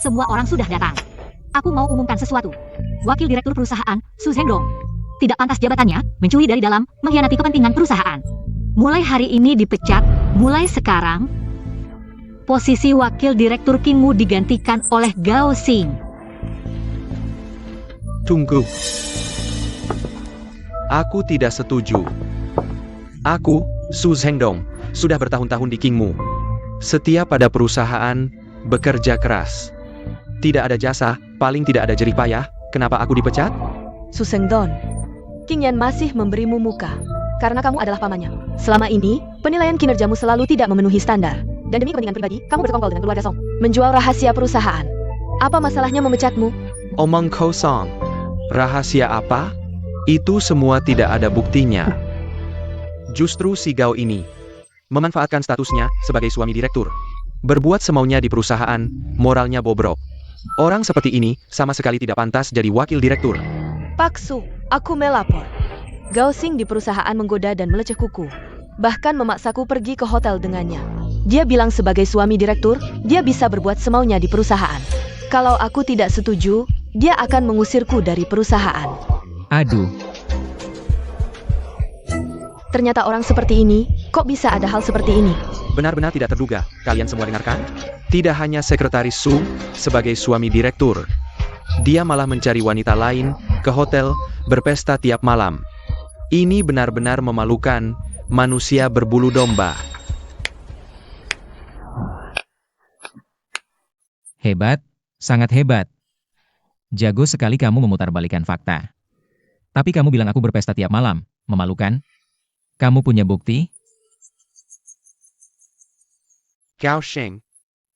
Semua orang sudah datang. Aku mau umumkan sesuatu. Wakil Direktur Perusahaan, Su Zhendong. Tidak pantas jabatannya, mencuri dari dalam, mengkhianati kepentingan perusahaan. Mulai hari ini dipecat, mulai sekarang, posisi Wakil Direktur Kingmu digantikan oleh Gao Xing. Tunggu. Aku tidak setuju. Aku, Su Zhendong, sudah bertahun-tahun di Kingmu. Setia pada perusahaan, bekerja keras. Tidak ada jasa, paling tidak ada jerih payah. Kenapa aku dipecat? Su Zhendong, King Yan masih memberimu muka karena kamu adalah pamannya. Selama ini, penilaian kinerjamu selalu tidak memenuhi standar. Dan demi kepentingan pribadi, kamu bersekongkol dengan keluarga Song. Menjual rahasia perusahaan. Apa masalahnya memecatmu? Omong kosong. Rahasia apa? Itu semua tidak ada buktinya. Justru si Gao ini memanfaatkan statusnya sebagai suami direktur. Berbuat semaunya di perusahaan, moralnya bobrok. Orang seperti ini sama sekali tidak pantas jadi wakil direktur. Pak Su, aku melapor. Gao Xing di perusahaan menggoda dan meleceh kuku. Bahkan memaksaku pergi ke hotel dengannya. Dia bilang sebagai suami direktur, dia bisa berbuat semaunya di perusahaan. Kalau aku tidak setuju, dia akan mengusirku dari perusahaan. Aduh, Ternyata orang seperti ini, kok bisa ada hal seperti ini? Benar-benar tidak terduga. Kalian semua dengarkan? Tidak hanya sekretaris Su sebagai suami direktur. Dia malah mencari wanita lain ke hotel, berpesta tiap malam. Ini benar-benar memalukan, manusia berbulu domba. hebat, sangat hebat. Jago sekali kamu memutarbalikkan fakta. Tapi kamu bilang aku berpesta tiap malam, memalukan? Kamu punya bukti? Gao Xing,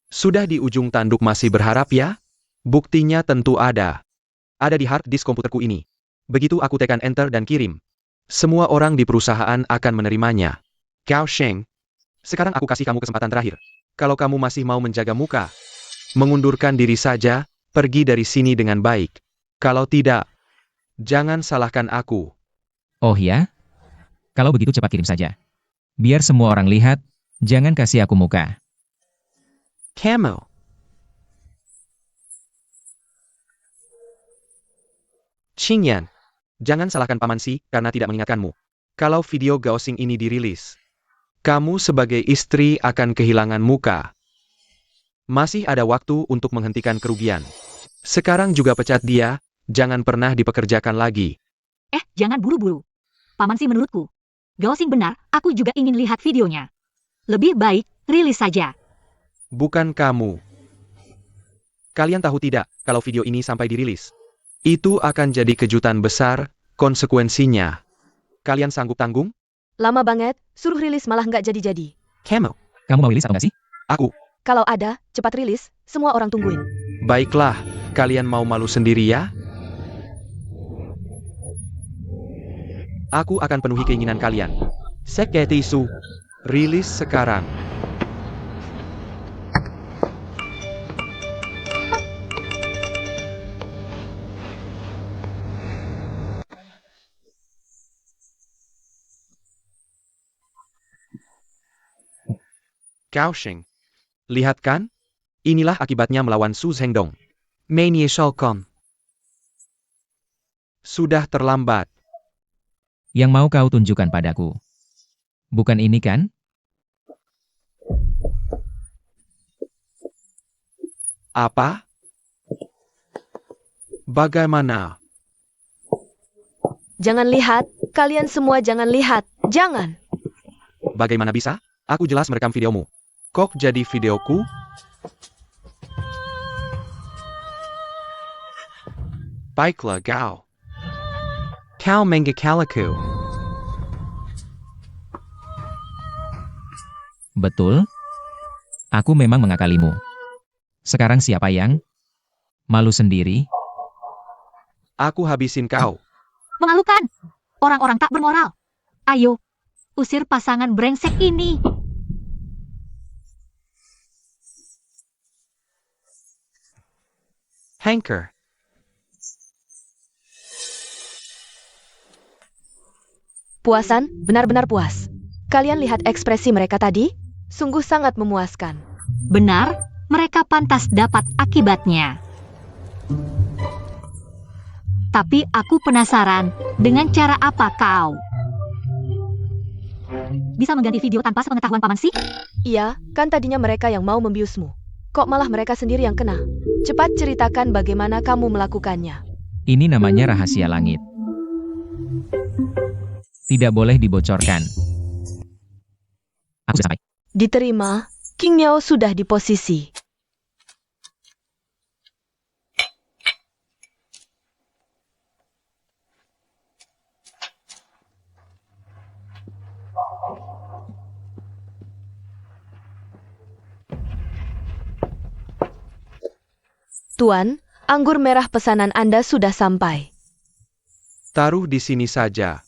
sudah di ujung tanduk masih berharap ya? Buktinya tentu ada. Ada di hard disk komputerku ini. Begitu aku tekan enter dan kirim, semua orang di perusahaan akan menerimanya. Gao Xing, sekarang aku kasih kamu kesempatan terakhir. Kalau kamu masih mau menjaga muka, mengundurkan diri saja, pergi dari sini dengan baik. Kalau tidak, jangan salahkan aku. Oh ya? Kalau begitu cepat kirim saja. Biar semua orang lihat, jangan kasih aku muka. Kamu. Qingyan, jangan salahkan Paman Si karena tidak mengingatkanmu. Kalau video Gao Xing ini dirilis, kamu sebagai istri akan kehilangan muka. Masih ada waktu untuk menghentikan kerugian. Sekarang juga pecat dia, jangan pernah dipekerjakan lagi. Jangan buru-buru. Paman Si menurutku, Gao Xing benar, aku juga ingin lihat videonya. Lebih baik, rilis saja. Bukan kamu. Kalian tahu tidak, kalau video ini sampai dirilis, itu akan jadi kejutan besar, konsekuensinya. Kalian sanggup tanggung? Lama banget, suruh rilis malah nggak jadi-jadi. Kamu. Kamu mau rilis atau nggak sih? Aku. Kalau ada, cepat rilis, semua orang tungguin. Baiklah, kalian mau malu sendiri ya? Aku akan penuhi keinginan kalian. Sekete Su, rilis sekarang. Gao Xing, lihat kan? Inilah akibatnya melawan Su Zhendong. Menie Shalcom. Sudah terlambat. Yang mau kau tunjukkan padaku. Bukan ini kan? Apa? Bagaimana? Jangan lihat, kalian semua jangan lihat, jangan. Bagaimana bisa? Aku jelas merekam videomu. Kok jadi videoku? Baiklah Gao. Kau menggekalaku. Betul? Aku memang mengakalimu. Sekarang siapa yang malu sendiri? Aku habisin kau. Memalukan. Orang-orang tak bermoral. Ayo, usir pasangan brengsek ini. Hanker. Puasan, benar-benar puas. Kalian lihat ekspresi mereka tadi? Sungguh sangat memuaskan. Benar, mereka pantas dapat akibatnya. Tapi aku penasaran dengan cara apa kau bisa mengganti video tanpa sepengetahuan paman sih? Iya, kan tadinya mereka yang mau membiusmu. Kok malah mereka sendiri yang kena? Cepat ceritakan bagaimana kamu melakukannya. Ini namanya rahasia langit. Tidak boleh dibocorkan. Aku sudah sampai. Diterima, King Miao sudah di posisi. Tuan, anggur merah pesanan Anda sudah sampai. Taruh di sini saja.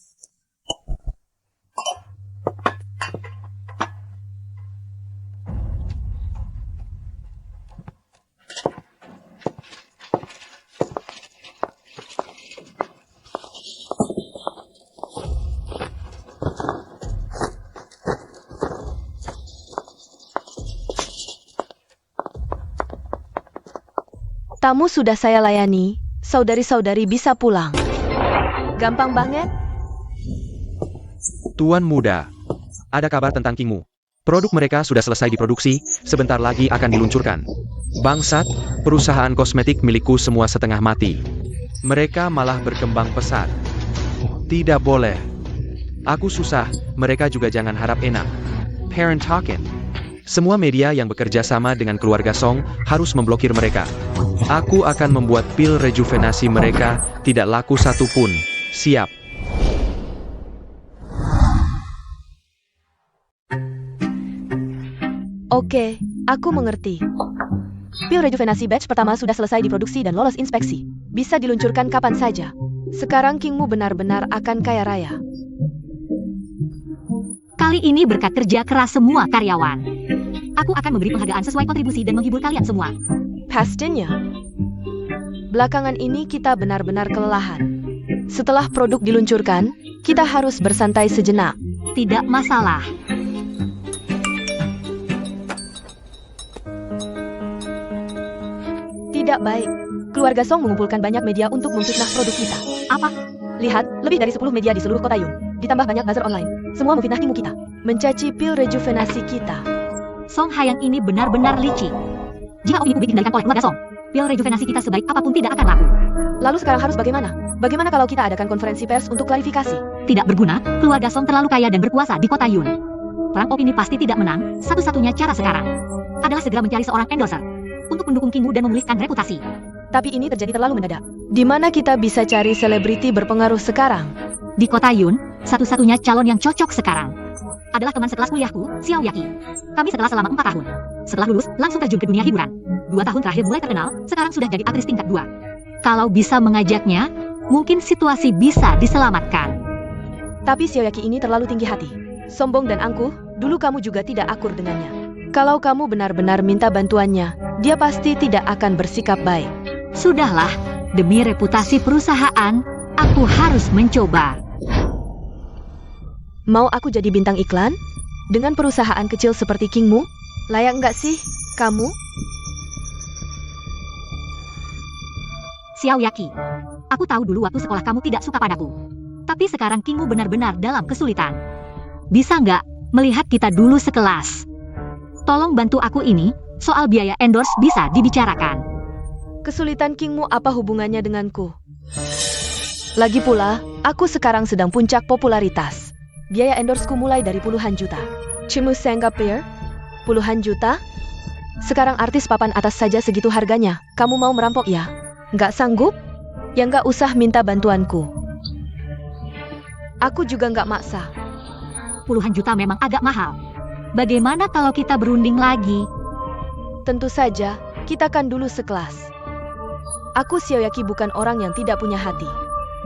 Tamu sudah saya layani, saudari-saudari bisa pulang. Gampang banget. Tuan muda, ada kabar tentang Kingmu. Produk mereka sudah selesai diproduksi, sebentar lagi akan diluncurkan. Bangsat, perusahaan kosmetik milikku semua setengah mati. Mereka malah berkembang pesat. Tidak boleh. Aku susah, mereka juga jangan harap enak. Parent talking. Semua media yang bekerja sama dengan keluarga Song harus memblokir mereka. Aku akan membuat pil rejuvenasi mereka tidak laku satu pun. Siap. Oke, aku mengerti. Pil rejuvenasi batch pertama sudah selesai diproduksi dan lolos inspeksi. Bisa diluncurkan kapan saja. Sekarang Kingmu benar-benar akan kaya raya. Kali ini berkat kerja keras semua karyawan. Aku akan memberi penghargaan sesuai kontribusi dan menghibur kalian semua. Pastinya. Belakangan ini kita benar-benar kelelahan. Setelah produk diluncurkan, kita harus bersantai sejenak. Tidak masalah. Tidak baik. Keluarga Song mengumpulkan banyak media untuk memfitnah produk kita. Apa? Lihat, lebih dari 10 media di seluruh kota Yun. Ditambah banyak buzzer online. Semua memfitnah Kingmu kita. Mencaci pil rejuvenasi kita. Song Hayang ini benar-benar licik. Jika opini publik dikendalikan oleh keluarga Song, pil rejuvenasi kita sebaik apapun tidak akan laku. Lalu sekarang harus bagaimana? Bagaimana kalau kita adakan konferensi pers untuk klarifikasi? Tidak berguna, keluarga Song terlalu kaya dan berkuasa di kota Yun. Perang opini pasti tidak menang, satu-satunya cara sekarang adalah segera mencari seorang endorser untuk mendukung Kingmu dan memulihkan reputasi. Tapi ini terjadi terlalu mendadak. Di mana kita bisa cari selebriti berpengaruh sekarang? Di kota Yun, satu-satunya calon yang cocok sekarang adalah teman sekelas kuliahku, Xiao Yaki. Kami sekelas selama 4 tahun. Setelah lulus, langsung terjun ke dunia hiburan. 2 tahun terakhir mulai terkenal, sekarang sudah jadi aktris tingkat 2. Kalau bisa mengajaknya, mungkin situasi bisa diselamatkan. Tapi Xiao Yaki ini terlalu tinggi hati. Sombong dan angkuh, dulu kamu juga tidak akur dengannya. Kalau kamu benar-benar minta bantuannya, dia pasti tidak akan bersikap baik. Sudahlah, demi reputasi perusahaan, aku harus mencoba. Mau aku jadi bintang iklan? Dengan perusahaan kecil seperti Kingmu? Layak nggak sih, kamu? Xiao Yaki, aku tahu dulu waktu sekolah kamu tidak suka padaku. Tapi sekarang Kingmu benar-benar dalam kesulitan. Bisa nggak melihat kita dulu sekelas? Tolong bantu aku ini, soal biaya endorse bisa dibicarakan. Kesulitan Kingmu apa hubungannya denganku? Lagi pula, aku sekarang sedang puncak popularitas. Biaya endorseku mulai dari puluhan juta. Cimu Singapore? Puluhan juta? Sekarang artis papan atas saja segitu harganya. Kamu mau merampok ya? Nggak sanggup? Ya nggak usah minta bantuanku. Aku juga nggak maksa. Puluhan juta memang agak mahal. Bagaimana kalau kita berunding lagi? Tentu saja, kita kan dulu sekelas. Aku Xiao Yaki bukan orang yang tidak punya hati.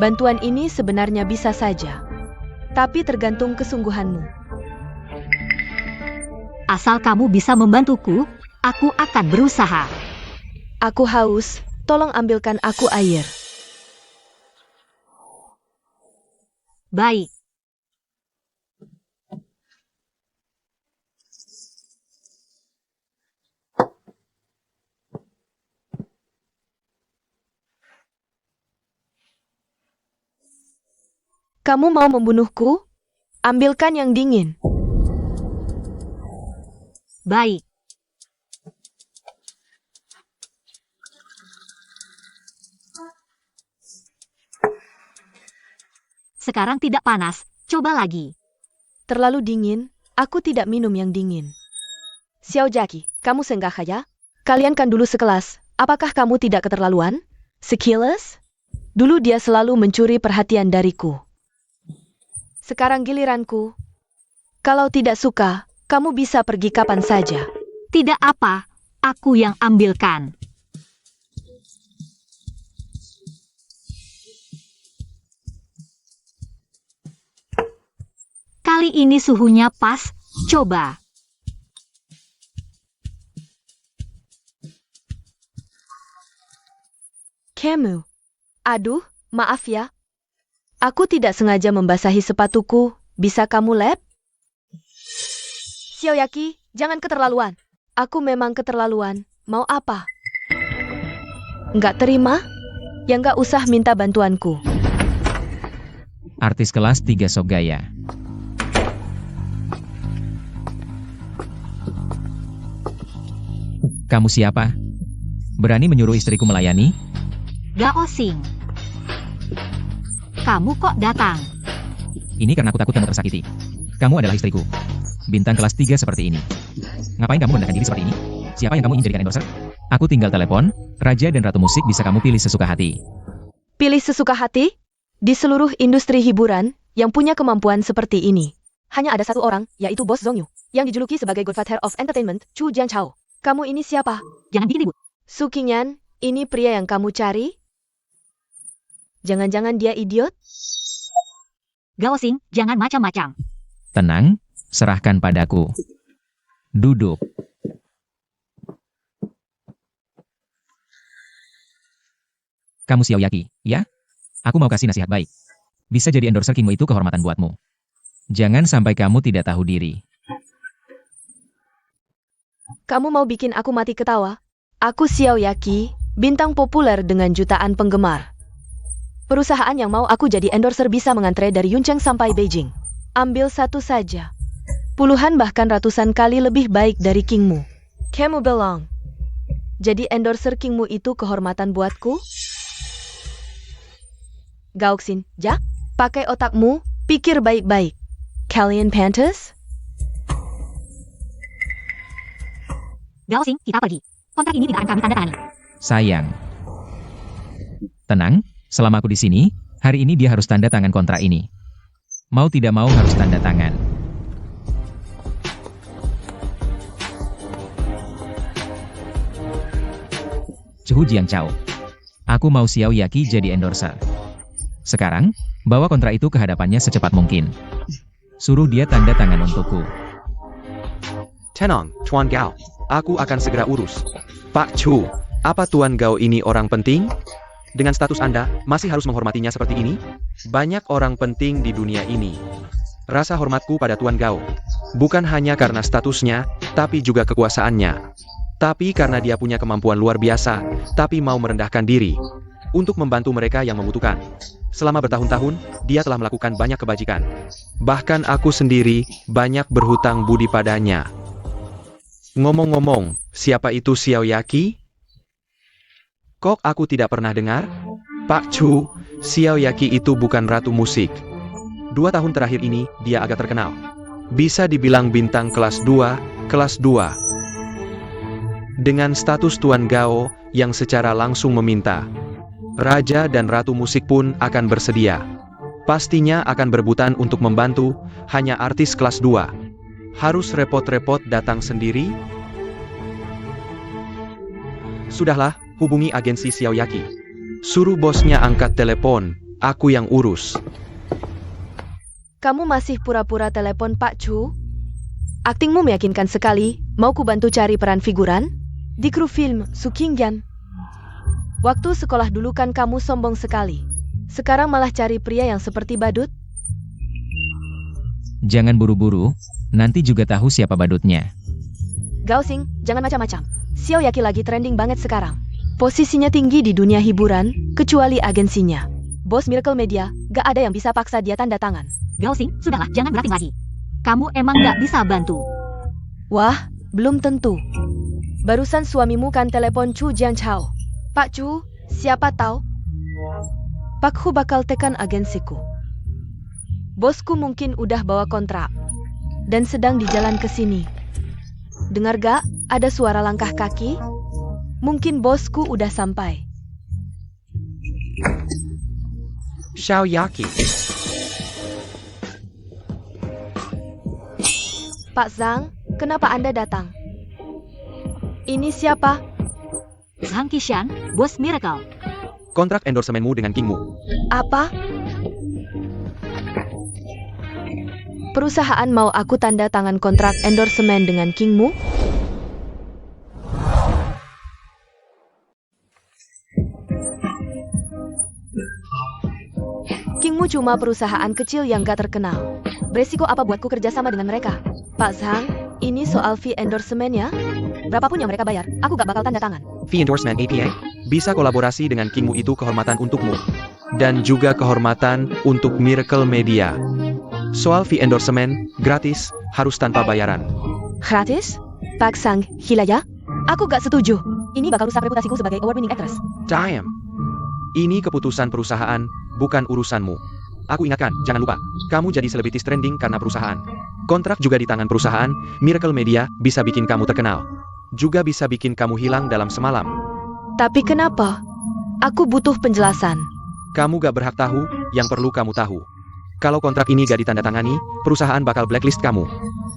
Bantuan ini sebenarnya bisa saja. Tapi tergantung kesungguhanmu. Asal kamu bisa membantuku, aku akan berusaha. Aku haus, tolong ambilkan aku air. Baik. Kamu mau membunuhku? Ambilkan yang dingin. Baik. Sekarang tidak panas, coba lagi. Terlalu dingin, aku tidak minum yang dingin. Xiao Jackie, kamu senggah ya? Kalian kan dulu sekelas, apakah kamu tidak keterlaluan? Sekilas? Dulu dia selalu mencuri perhatian dariku. Sekarang giliranku. Kalau tidak suka, kamu bisa pergi kapan saja. Tidak apa, aku yang ambilkan. Kali ini suhunya pas, coba. Kamu. Aduh, maaf ya. Aku tidak sengaja membasahi sepatuku. Bisa kamu lap? Xiaoyaki, jangan keterlaluan. Aku memang keterlaluan. Mau apa? Nggak terima? Ya nggak usah minta bantuanku. Artis kelas 3 sok gaya. Kamu siapa? Berani menyuruh istriku melayani? Gao Xing. Kamu kok datang? Ini karena aku takut kamu tersakiti. Kamu adalah istriku. Bintang kelas 3 seperti ini. Ngapain kamu merendahkan diri seperti ini? Siapa yang kamu ingin jadikan endorser? Aku tinggal telepon, Raja dan Ratu Musik bisa kamu pilih sesuka hati. Pilih sesuka hati? Di seluruh industri hiburan, yang punya kemampuan seperti ini. Hanya ada satu orang, yaitu Bos Zhongyu, yang dijuluki sebagai Godfather of Entertainment, Chu Jianchao. Kamu ini siapa? Jangan bikin ribut. Su Qingyan, ini pria yang kamu cari? Jangan-jangan dia idiot? Gao Xing, jangan macam-macam. Tenang, serahkan padaku. Duduk. Kamu Xiaoyaki, ya? Aku mau kasih nasihat baik. Bisa jadi endorser Kingmu itu kehormatan buatmu. Jangan sampai kamu tidak tahu diri. Kamu mau bikin aku mati ketawa? Aku Xiaoyaki, bintang populer dengan jutaan penggemar. Perusahaan yang mau aku jadi endorser bisa mengantre dari Yuncheng sampai Beijing. Ambil satu saja. Puluhan bahkan ratusan kali lebih baik dari Kingmu. Kamu belong. Jadi endorser Kingmu itu kehormatan buatku? Gaoxin, ja? Pakai otakmu, pikir baik-baik. Kalian pantas? Gao Xing, kita pergi. Kontrak ini tidak akan kami tanda tangani. Sayang. Tenang, selama aku di sini, hari ini dia harus tanda tangan kontrak ini. Mau tidak mau harus tanda tangan. Chu Jianchao. Aku mau Xiaoyaki jadi endorser. Sekarang, bawa kontrak itu ke hadapannya secepat mungkin. Suruh dia tanda tangan untukku. Tenang, Tuan Gao. Aku akan segera urus. Pak Chu, apa Tuan Gao ini orang penting? Dengan status Anda, masih harus menghormatinya seperti ini? Banyak orang penting di dunia ini. Rasa hormatku pada Tuan Gao. Bukan hanya karena statusnya, tapi juga kekuasaannya. Tapi karena dia punya kemampuan luar biasa, tapi mau merendahkan diri. Untuk membantu mereka yang membutuhkan. Selama bertahun-tahun, dia telah melakukan banyak kebajikan. Bahkan aku sendiri, banyak berhutang budi padanya. Ngomong-ngomong, siapa itu Xiaoyaki? Kok aku tidak pernah dengar? Pak Chu, Xiaoyaki itu bukan ratu musik. 2 tahun terakhir ini, dia agak terkenal. Bisa dibilang bintang kelas 2, kelas 2. Dengan status Tuan Gao, yang secara langsung meminta. Raja dan Ratu Musik pun akan bersedia. Pastinya akan berebutan untuk membantu, hanya artis kelas 2. Harus repot-repot datang sendiri? Sudahlah, hubungi agensi Xiaoyaki. Suruh bosnya angkat telepon, aku yang urus. Kamu masih pura-pura telepon Pak Chu? Aktingmu meyakinkan sekali, mau ku bantu cari peran figuran? Di kru film Su Qingyan. Waktu sekolah dulu kan kamu sombong sekali. Sekarang malah cari pria yang seperti badut? Jangan buru-buru, nanti juga tahu siapa badutnya. Gao Xing, jangan macam-macam. Xiaoyaki lagi trending banget sekarang. Posisinya tinggi di dunia hiburan, kecuali agensinya. Bos Miracle Media, Gak ada yang bisa paksa dia tanda tangan. Gao Xing, sudahlah, jangan berating lagi. Kamu emang gak bisa bantu. Wah, belum tentu. Barusan suamimu kan telepon Chu Jianchao. Pak Chu, siapa tahu? Pak Hu bakal tekan agensiku. Bosku mungkin udah bawa kontrak. Dan sedang di jalan ke sini. Dengar gak? Ada suara langkah kaki? Mungkin bosku udah sampai. Xiaoyaki. Pak Zhang, kenapa Anda datang? Ini siapa? Zhang Qishan, bos Miracle. Kontrak endorsemenmu dengan Kingmu. Apa? Perusahaan mau aku tanda tangan kontrak endorsemen dengan Kingmu? Kingmu cuma perusahaan kecil yang gak terkenal. Beresiko apa buatku kerjasama dengan mereka? Pak Zhang, ini soal fee endorsemennya. Berapapun yang mereka bayar, aku gak bakal tanda tangan. Fee endorsement APA. Bisa kolaborasi dengan Kingmu itu kehormatan untukmu. Dan juga kehormatan untuk Miracle Media. Soal fee endorsement, gratis, harus tanpa bayaran. Gratis? Pak Zhang, gila ya? Aku gak setuju. Ini bakal rusak reputasiku sebagai award-winning actress. Damn. Ini keputusan perusahaan, bukan urusanmu. Aku ingatkan, jangan lupa, kamu jadi selebritis trending karena perusahaan. Kontrak juga di tangan perusahaan, Miracle Media bisa bikin kamu terkenal. Juga bisa bikin kamu hilang dalam semalam. Tapi kenapa? Aku butuh penjelasan. Kamu gak berhak tahu, yang perlu kamu tahu. Kalau kontrak ini gak ditandatangani, perusahaan bakal blacklist kamu.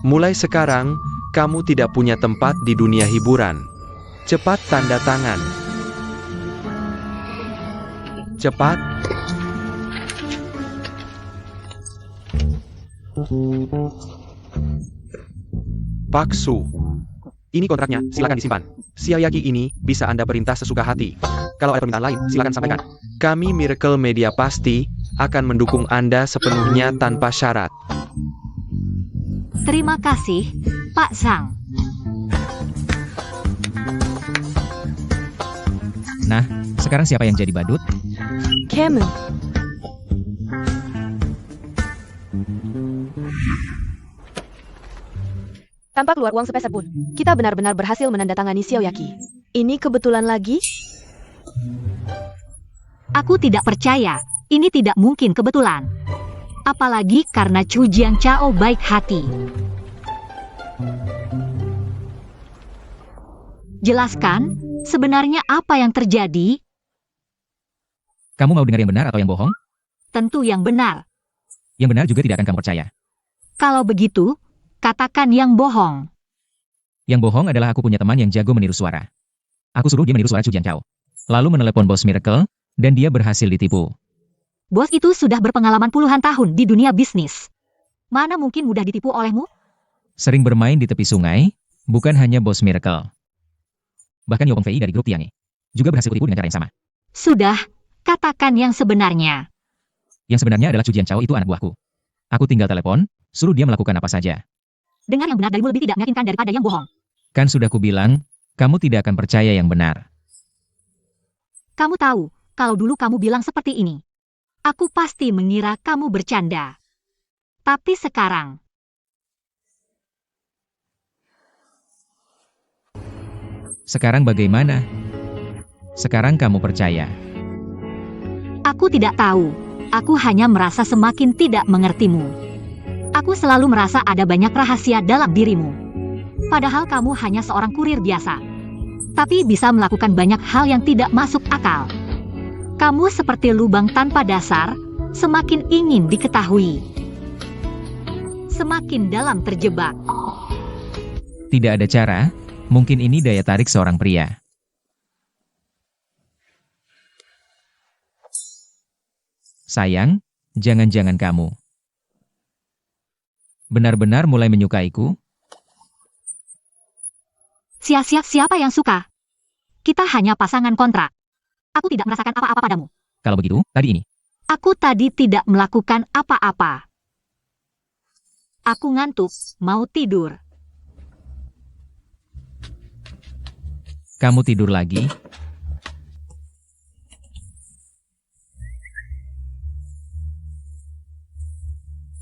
Mulai sekarang, kamu tidak punya tempat di dunia hiburan. Cepat tanda tangan. Cepat. Pak Su. Ini kontraknya, silakan disimpan. Xiaoyaki ini bisa Anda perintah sesuka hati. Kalau ada permintaan lain, silakan sampaikan. Kami Miracle Media pasti akan mendukung Anda sepenuhnya tanpa syarat. Terima kasih, Pak Zhang. Nah, sekarang siapa yang jadi badut? Kamu. Tanpa keluar uang sepeser pun, kita benar-benar berhasil menandatangani Xiaoyaki. Ini kebetulan lagi? Aku tidak percaya. Ini tidak mungkin kebetulan. Apalagi karena Chu Jianchao baik hati. Jelaskan, sebenarnya apa yang terjadi? Kamu mau dengar yang benar atau yang bohong? Tentu yang benar. Yang benar juga tidak akan kamu percaya. Kalau begitu, katakan yang bohong. Yang bohong adalah aku punya teman yang jago meniru suara. Aku suruh dia meniru suara Chu Jianchao. Lalu menelepon bos Miracle, dan dia berhasil ditipu. Bos itu sudah berpengalaman puluhan tahun di dunia bisnis. Mana mungkin mudah ditipu olehmu? Sering bermain di tepi sungai, bukan hanya bos Miracle. Bahkan Yopeng Fei dari grup Tiange juga berhasil kutipu dengan cara yang sama. Sudah, katakan yang sebenarnya. Yang sebenarnya adalah Chu Jianchao itu anak buahku. Aku tinggal telepon, suruh dia melakukan apa saja. Dengar yang benar darimu lebih tidak meyakinkan daripada yang bohong. Kan sudah kubilang, kamu tidak akan percaya yang benar. Kamu tahu, kalau dulu kamu bilang seperti ini, aku pasti mengira kamu bercanda. Tapi sekarang, Sekarang bagaimana? Sekarang kamu percaya. aku tidak tahu. Aku hanya merasa semakin tidak mengertimu. Aku selalu merasa ada banyak rahasia dalam dirimu. Padahal kamu hanya seorang kurir biasa. Tapi bisa melakukan banyak hal yang tidak masuk akal. Kamu seperti lubang tanpa dasar, semakin ingin diketahui. Semakin dalam terjebak. Tidak ada cara, mungkin ini daya tarik seorang pria. Sayang, jangan-jangan kamu benar-benar mulai menyukaiku? Siapa yang suka? Kita hanya pasangan kontrak. Aku tidak merasakan apa-apa padamu. Kalau begitu, tadi ini. Aku tadi tidak melakukan apa-apa. Aku ngantuk, mau tidur. Kamu tidur lagi?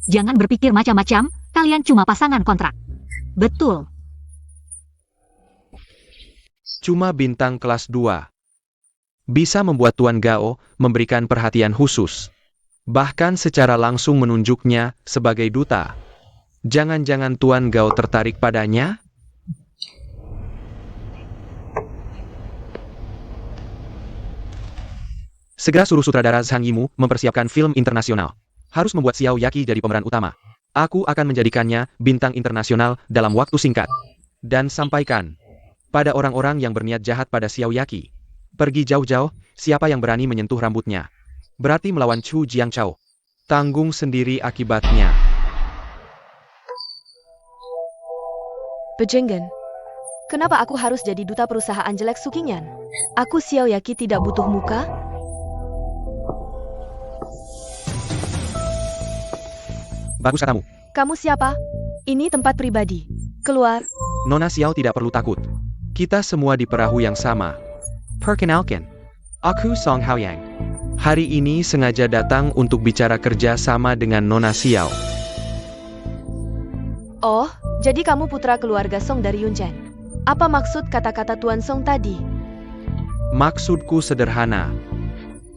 Jangan berpikir macam-macam, kalian cuma pasangan kontrak. Betul. Cuma bintang kelas 2. Bisa membuat Tuan Gao memberikan perhatian khusus. Bahkan secara langsung menunjuknya sebagai duta. Jangan-jangan Tuan Gao tertarik padanya? Segera suruh sutradara Zhang Yimou mempersiapkan film internasional. Harus membuat Xiao Yaqi jadi pemeran utama. Aku akan menjadikannya bintang internasional dalam waktu singkat. Dan sampaikan pada orang-orang yang berniat jahat pada Xiao Yaqi. Pergi jauh-jauh, siapa yang berani menyentuh rambutnya. Berarti melawan Chu Jiangchao. Tanggung sendiri akibatnya. Bejenggen. Kenapa aku harus jadi duta perusahaan jelek Sukinyan? Aku Xiao Yaqi tidak butuh muka? Bagus katamu. Kamu siapa? Ini tempat pribadi. Keluar. Nona Xiao tidak perlu takut. Kita semua di perahu yang sama. Perkenalkan. Aku Song Haoyang. Hari ini sengaja datang untuk bicara kerja sama dengan Nona Xiao. Oh, jadi kamu putra keluarga Song dari Yunchen. Apa maksud kata-kata Tuan Song tadi? Maksudku sederhana.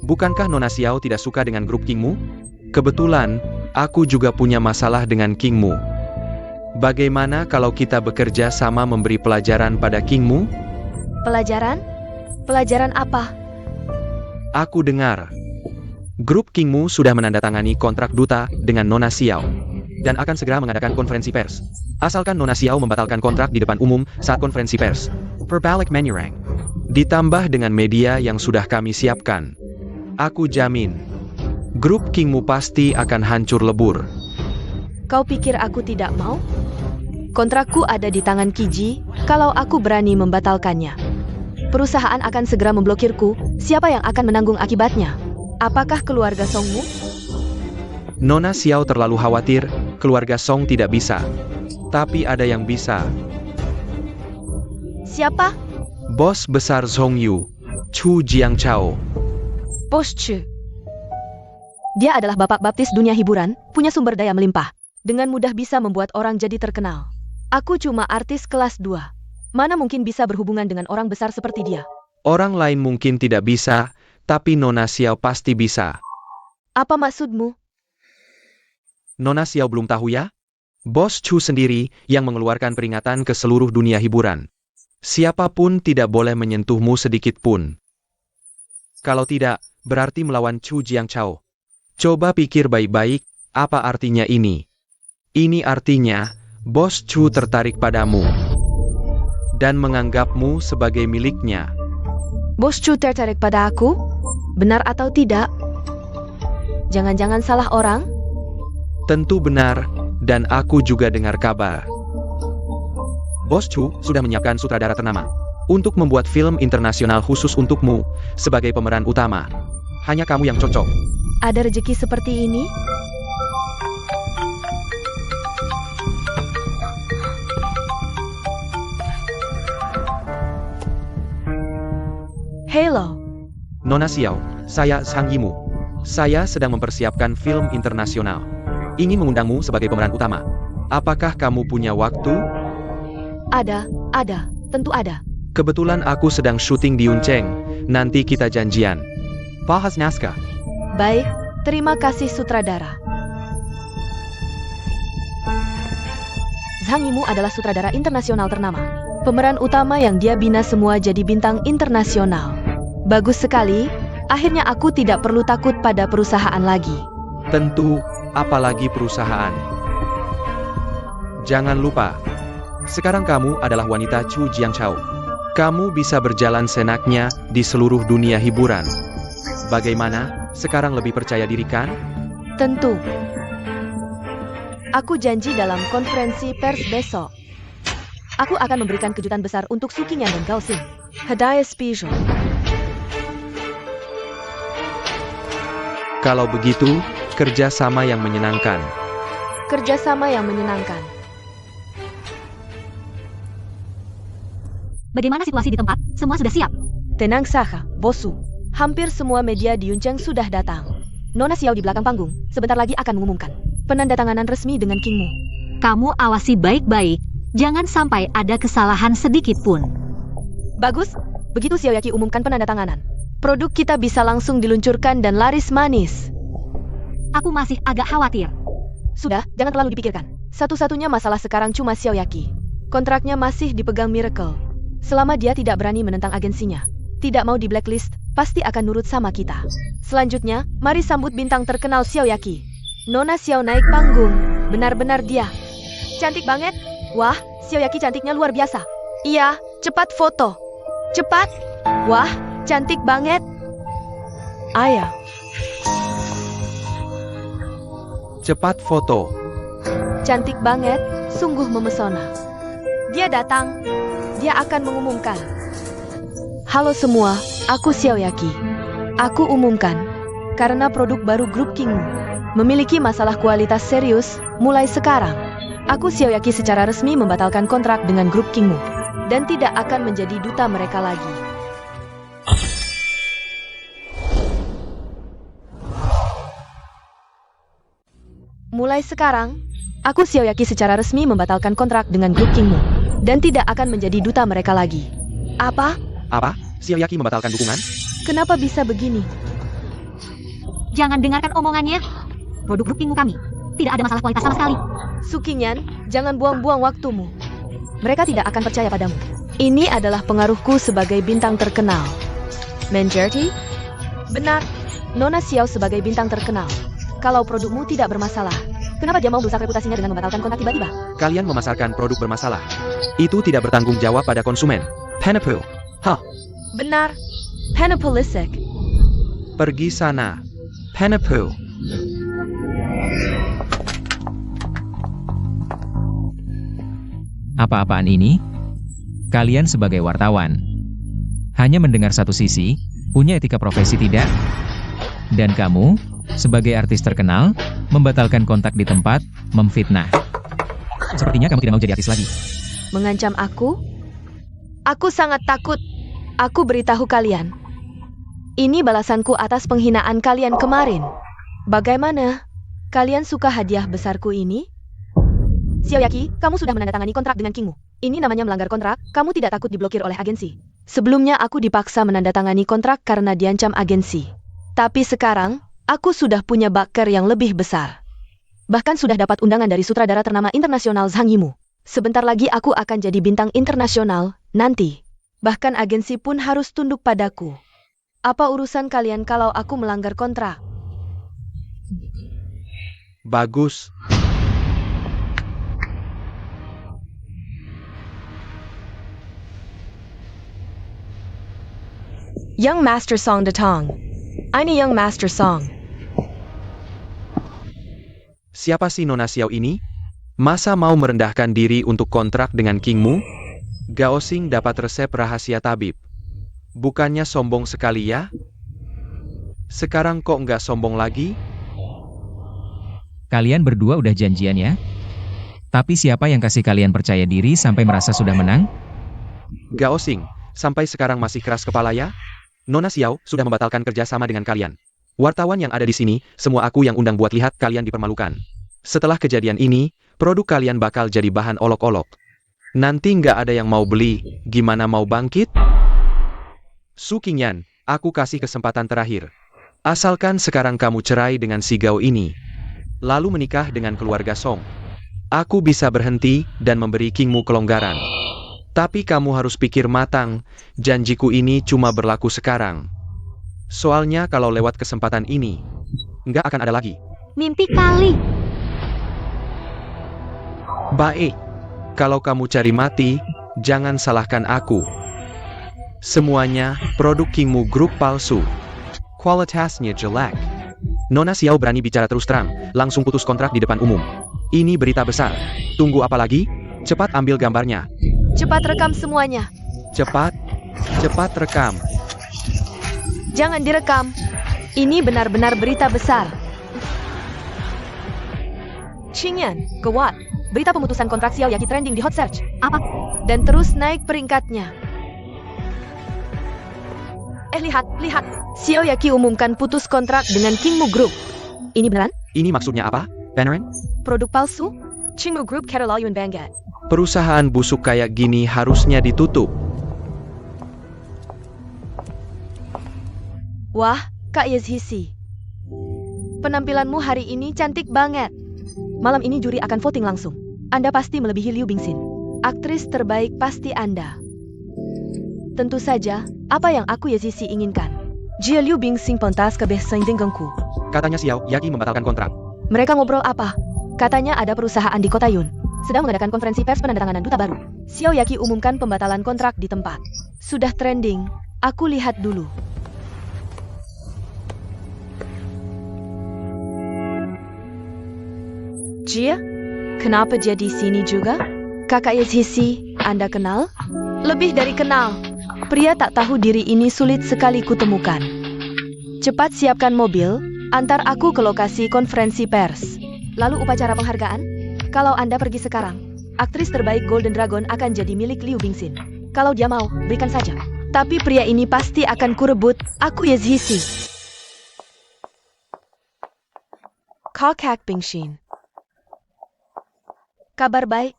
Bukankah Nona Xiao tidak suka dengan grup Kingmu? Kebetulan, aku juga punya masalah dengan Kingmu. Bagaimana kalau kita bekerja sama memberi pelajaran pada Kingmu? Pelajaran? Pelajaran apa? Aku dengar. Grup Kingmu sudah menandatangani kontrak duta dengan Nona Xiao. Dan akan segera mengadakan konferensi pers. Asalkan Nona Xiao membatalkan kontrak di depan umum saat konferensi pers. Perbalik menyerang. Ditambah dengan media yang sudah kami siapkan. Aku jamin. Grup Kingmu pasti akan hancur lebur. Kau pikir aku tidak mau? Kontrakku ada di tangan Kiji, kalau aku berani membatalkannya. Perusahaan akan segera memblokirku, siapa yang akan menanggung akibatnya? Apakah keluarga Songmu? Nona Xiao terlalu khawatir, keluarga Song tidak bisa. Tapi ada yang bisa. Siapa? Bos besar Zhongyu, Chu Jiangchao. Bos Chu. Dia adalah bapak baptis dunia hiburan, punya sumber daya melimpah. Dengan mudah bisa membuat orang jadi terkenal. Aku cuma artis kelas 2. Mana mungkin bisa berhubungan dengan orang besar seperti dia? Orang lain mungkin tidak bisa, tapi Nona Xiao pasti bisa. Apa maksudmu? Nona Xiao belum tahu ya? Bos Chu sendiri yang mengeluarkan peringatan ke seluruh dunia hiburan. Siapapun tidak boleh menyentuhmu sedikit pun. Kalau tidak, berarti melawan Chu Jiangchao. Coba pikir baik-baik, apa artinya ini? Ini artinya, Bos Chu tertarik padamu. Dan menganggapmu sebagai miliknya. Bos Chu tertarik pada aku? Benar atau tidak? Jangan-jangan salah orang? Tentu benar, dan aku juga dengar kabar. Bos Chu sudah menyiapkan sutradara ternama untuk membuat film internasional khusus untukmu sebagai pemeran utama. Hanya kamu yang cocok. Ada rezeki seperti ini? Hello. Nona Xiao, saya Zhang Yimou. Saya sedang mempersiapkan film internasional. Ingin mengundangmu sebagai pemeran utama. Apakah kamu punya waktu? Ada, tentu ada. Kebetulan aku sedang syuting di Yuncheng. Nanti kita janjian. Bahas naskah. Baik, terima kasih sutradara. Zhang Yimou adalah sutradara internasional ternama. Pemeran utama yang dia bina semua jadi bintang internasional. Bagus sekali, akhirnya aku tidak perlu takut pada perusahaan lagi. Tentu, apalagi perusahaan. Jangan lupa, sekarang kamu adalah wanita Chu Jiangchao. Kamu bisa berjalan senaknya di seluruh dunia hiburan. Bagaimana? Sekarang lebih percaya diri kan? Tentu. Aku janji dalam konferensi pers besok. Aku akan memberikan kejutan besar untuk Sukinyan dan Gaoxing. Hadiah spesial. Kalau begitu, kerjasama yang menyenangkan. Kerjasama yang menyenangkan. Bagaimana situasi di tempat? Semua sudah siap. Tenang saja, Bosu. Hampir semua media di Yuncheng sudah datang. Nona Xiao di belakang panggung, sebentar lagi akan mengumumkan. penandatanganan resmi dengan Kingmu. Kamu awasi baik-baik, jangan sampai ada kesalahan sedikit pun. Bagus, begitu Xiaoyaki umumkan penandatanganan. Produk kita bisa langsung diluncurkan dan laris manis. Aku masih agak khawatir. Sudah, jangan terlalu dipikirkan. Satu-satunya masalah sekarang cuma Xiaoyaki. Kontraknya masih dipegang Miracle. Selama dia tidak berani menentang agensinya, tidak mau di blacklist, pasti akan nurut sama kita. Selanjutnya, mari sambut bintang terkenal Xiaoyaki. Nona Xiao naik panggung. Benar-benar dia. Cantik banget. Wah, Xiaoyaki cantiknya luar biasa. Iya, cepat foto. Cepat. Wah, cantik banget. Ayah. Cepat foto. Cantik banget, sungguh memesona. Dia datang. Dia akan mengumumkan. Halo semua, aku Xiaoyaki. Aku umumkan, karena produk baru grup Kingmu memiliki masalah kualitas serius mulai sekarang. Aku Xiaoyaki secara resmi membatalkan kontrak dengan grup Kingmu dan tidak akan menjadi duta mereka lagi. Mulai sekarang, aku Xiaoyaki secara resmi membatalkan kontrak dengan grup Kingmu dan tidak akan menjadi duta mereka lagi. Apa? Apa? Xiaoyaki membatalkan dukungan? Kenapa bisa begini? Jangan dengarkan omongannya. Produk grup Kingmu kami tidak ada masalah kualitas sama sekali. Sukinyan, jangan buang-buang waktumu. Mereka tidak akan percaya padamu. Ini adalah pengaruhku sebagai bintang terkenal. Manjerti? Benar, Nona Xiao sebagai bintang terkenal. Kalau produkmu tidak bermasalah, kenapa dia mau merusak reputasinya dengan membatalkan kontrak tiba-tiba? Kalian memasarkan produk bermasalah. Itu tidak bertanggung jawab pada konsumen. Penipu. Hah, Benar, Penipulisik. pergi sana. Penipu. Apa-apaan ini? Kalian sebagai wartawan hanya mendengar satu sisi, punya etika profesi tidak? Dan kamu, sebagai artis terkenal, membatalkan kontak di tempat, memfitnah. Sepertinya kamu tidak mau jadi artis lagi. Mengancam aku? Aku sangat takut. Aku beritahu kalian. Ini balasanku atas penghinaan kalian kemarin. Bagaimana? Kalian suka hadiah besarku ini? Xiaoyaki, kamu sudah menandatangani kontrak dengan Kingmu. Ini namanya melanggar kontrak, kamu tidak takut diblokir oleh agensi. Sebelumnya aku dipaksa menandatangani kontrak karena diancam agensi. Tapi sekarang, aku sudah punya backer yang lebih besar. Bahkan sudah dapat undangan dari sutradara ternama internasional Zhang Yimou. Sebentar lagi aku akan jadi bintang internasional, nanti. Bahkan agensi pun harus tunduk padaku. Apa urusan kalian kalau aku melanggar kontrak? Bagus. Young Master Song datang. Ini Young Master Song. Siapa si Nona Xiao ini? Masa mau merendahkan diri untuk kontrak dengan Kingmu? Gao Xing dapat resep rahasia tabib. Bukannya sombong sekali ya? Sekarang kok nggak sombong lagi? Kalian berdua udah janjian ya? Tapi siapa yang kasih kalian percaya diri sampai merasa sudah menang? Gao Xing, sampai sekarang masih keras kepala ya? Nona Xiao sudah membatalkan kerjasama dengan kalian. Wartawan yang ada di sini, semua aku yang undang buat lihat kalian dipermalukan. Setelah kejadian ini, produk kalian bakal jadi bahan olok-olok. Nanti nggak ada yang mau beli, gimana mau bangkit? Su Qingyan, aku kasih kesempatan terakhir. Asalkan sekarang kamu cerai dengan si Gao ini, lalu menikah dengan keluarga Song. Aku bisa berhenti dan memberi Kingmu kelonggaran. Tapi kamu harus pikir matang, janjiku ini cuma berlaku sekarang. Soalnya kalau lewat kesempatan ini, nggak akan ada lagi. Mimpi kali. Baik, kalau kamu cari mati, jangan salahkan aku. Semuanya, produk Kingmu grup palsu. Kualitasnya jelek. Nona Xiao berani bicara terus terang, langsung putus kontrak di depan umum. Ini berita besar. Tunggu apa lagi? Cepat ambil gambarnya. Cepat rekam semuanya. Cepat, cepat rekam. Jangan direkam. Ini benar-benar berita besar. Qingyan, gawat. Berita pemutusan kontrak Xiaoyaki trending di Hot Search. Apa? Dan terus naik peringkatnya. Lihat. Xiaoyaki umumkan putus kontrak dengan Kingmu Group. Ini beneran? Ini maksudnya apa? Beneran? Produk palsu? Chingmu Group keterlaluan banget. Perusahaan busuk kayak gini harusnya ditutup. Wah, Kak Yezhisi. Penampilanmu hari ini cantik banget. Malam ini juri akan voting langsung. Anda pasti melebihi Liu Bingxin. Aktris terbaik pasti Anda. Tentu saja, apa yang aku Yezhisi inginkan. Jia Liu Bingxin pentas ke beseng denganku. Katanya Xiao Yaqi membatalkan kontrak. Mereka ngobrol apa? Katanya ada perusahaan di kota Yun sedang mengadakan konferensi pers penandatanganan duta baru. Xiao Yaqi umumkan pembatalan kontrak di tempat. Sudah trending. Aku lihat dulu. Jia? Kenapa dia di sini juga? Kakak Yezhisi, Anda kenal? Lebih dari kenal. Pria tak tahu diri ini sulit sekali kutemukan. Cepat siapkan mobil, antar aku ke lokasi konferensi pers. Lalu upacara penghargaan? Kalau Anda pergi sekarang, aktris terbaik Golden Dragon akan jadi milik Liu Bingxin. Kalau dia mau, berikan saja. Tapi pria ini pasti akan kurebut, aku Yezhisi. Kakak Bingxin. Kabar baik.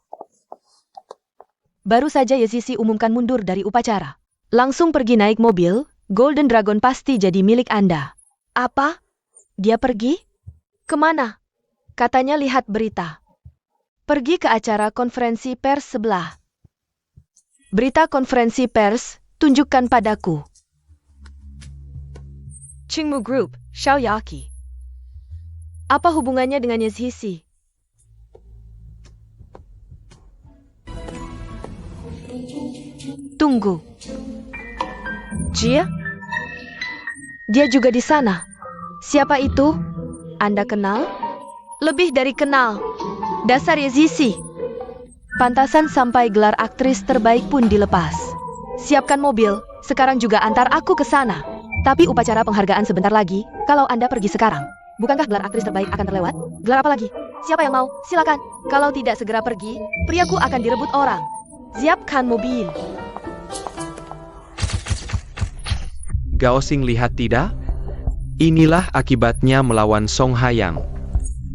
Baru saja Yezhisi umumkan mundur dari upacara. Langsung pergi naik mobil, Golden Dragon pasti jadi milik Anda. Apa? Dia pergi? Kemana? Katanya lihat berita. Pergi ke acara konferensi pers sebelah. Berita konferensi pers, tunjukkan padaku. Chingmu Group, Xiao Yaqi. Apa hubungannya dengan Yezhisi? Tunggu. Jia? Dia juga di sana. Siapa itu? Anda kenal? Lebih dari kenal. Dasar Yezhisi. Pantasan sampai gelar aktris terbaik pun dilepas. Siapkan mobil, sekarang juga antar aku ke sana. Tapi upacara penghargaan sebentar lagi, kalau Anda pergi sekarang. Bukankah gelar aktris terbaik akan terlewat? Gelar apa lagi? Siapa yang mau? Silakan. Kalau tidak segera pergi, priaku akan direbut orang. Siapkan mobil. Gao Xing lihat tidak? Inilah akibatnya melawan Song Hayang.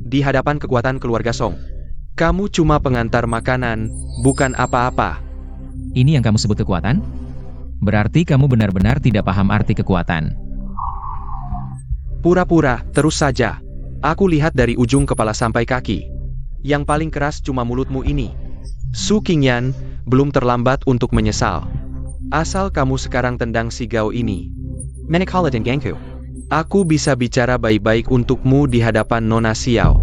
Di hadapan kekuatan keluarga Song. Kamu cuma pengantar makanan, bukan apa-apa. Ini yang kamu sebut kekuatan? Berarti kamu benar-benar tidak paham arti kekuatan. Pura-pura, terus saja. Aku lihat dari ujung kepala sampai kaki. Yang paling keras cuma mulutmu ini. Su Qingyan, belum terlambat untuk menyesal. Asal kamu sekarang tendang si Gao ini. Menekhala dan Gangku. Aku bisa bicara baik-baik untukmu di hadapan Nona Xiao.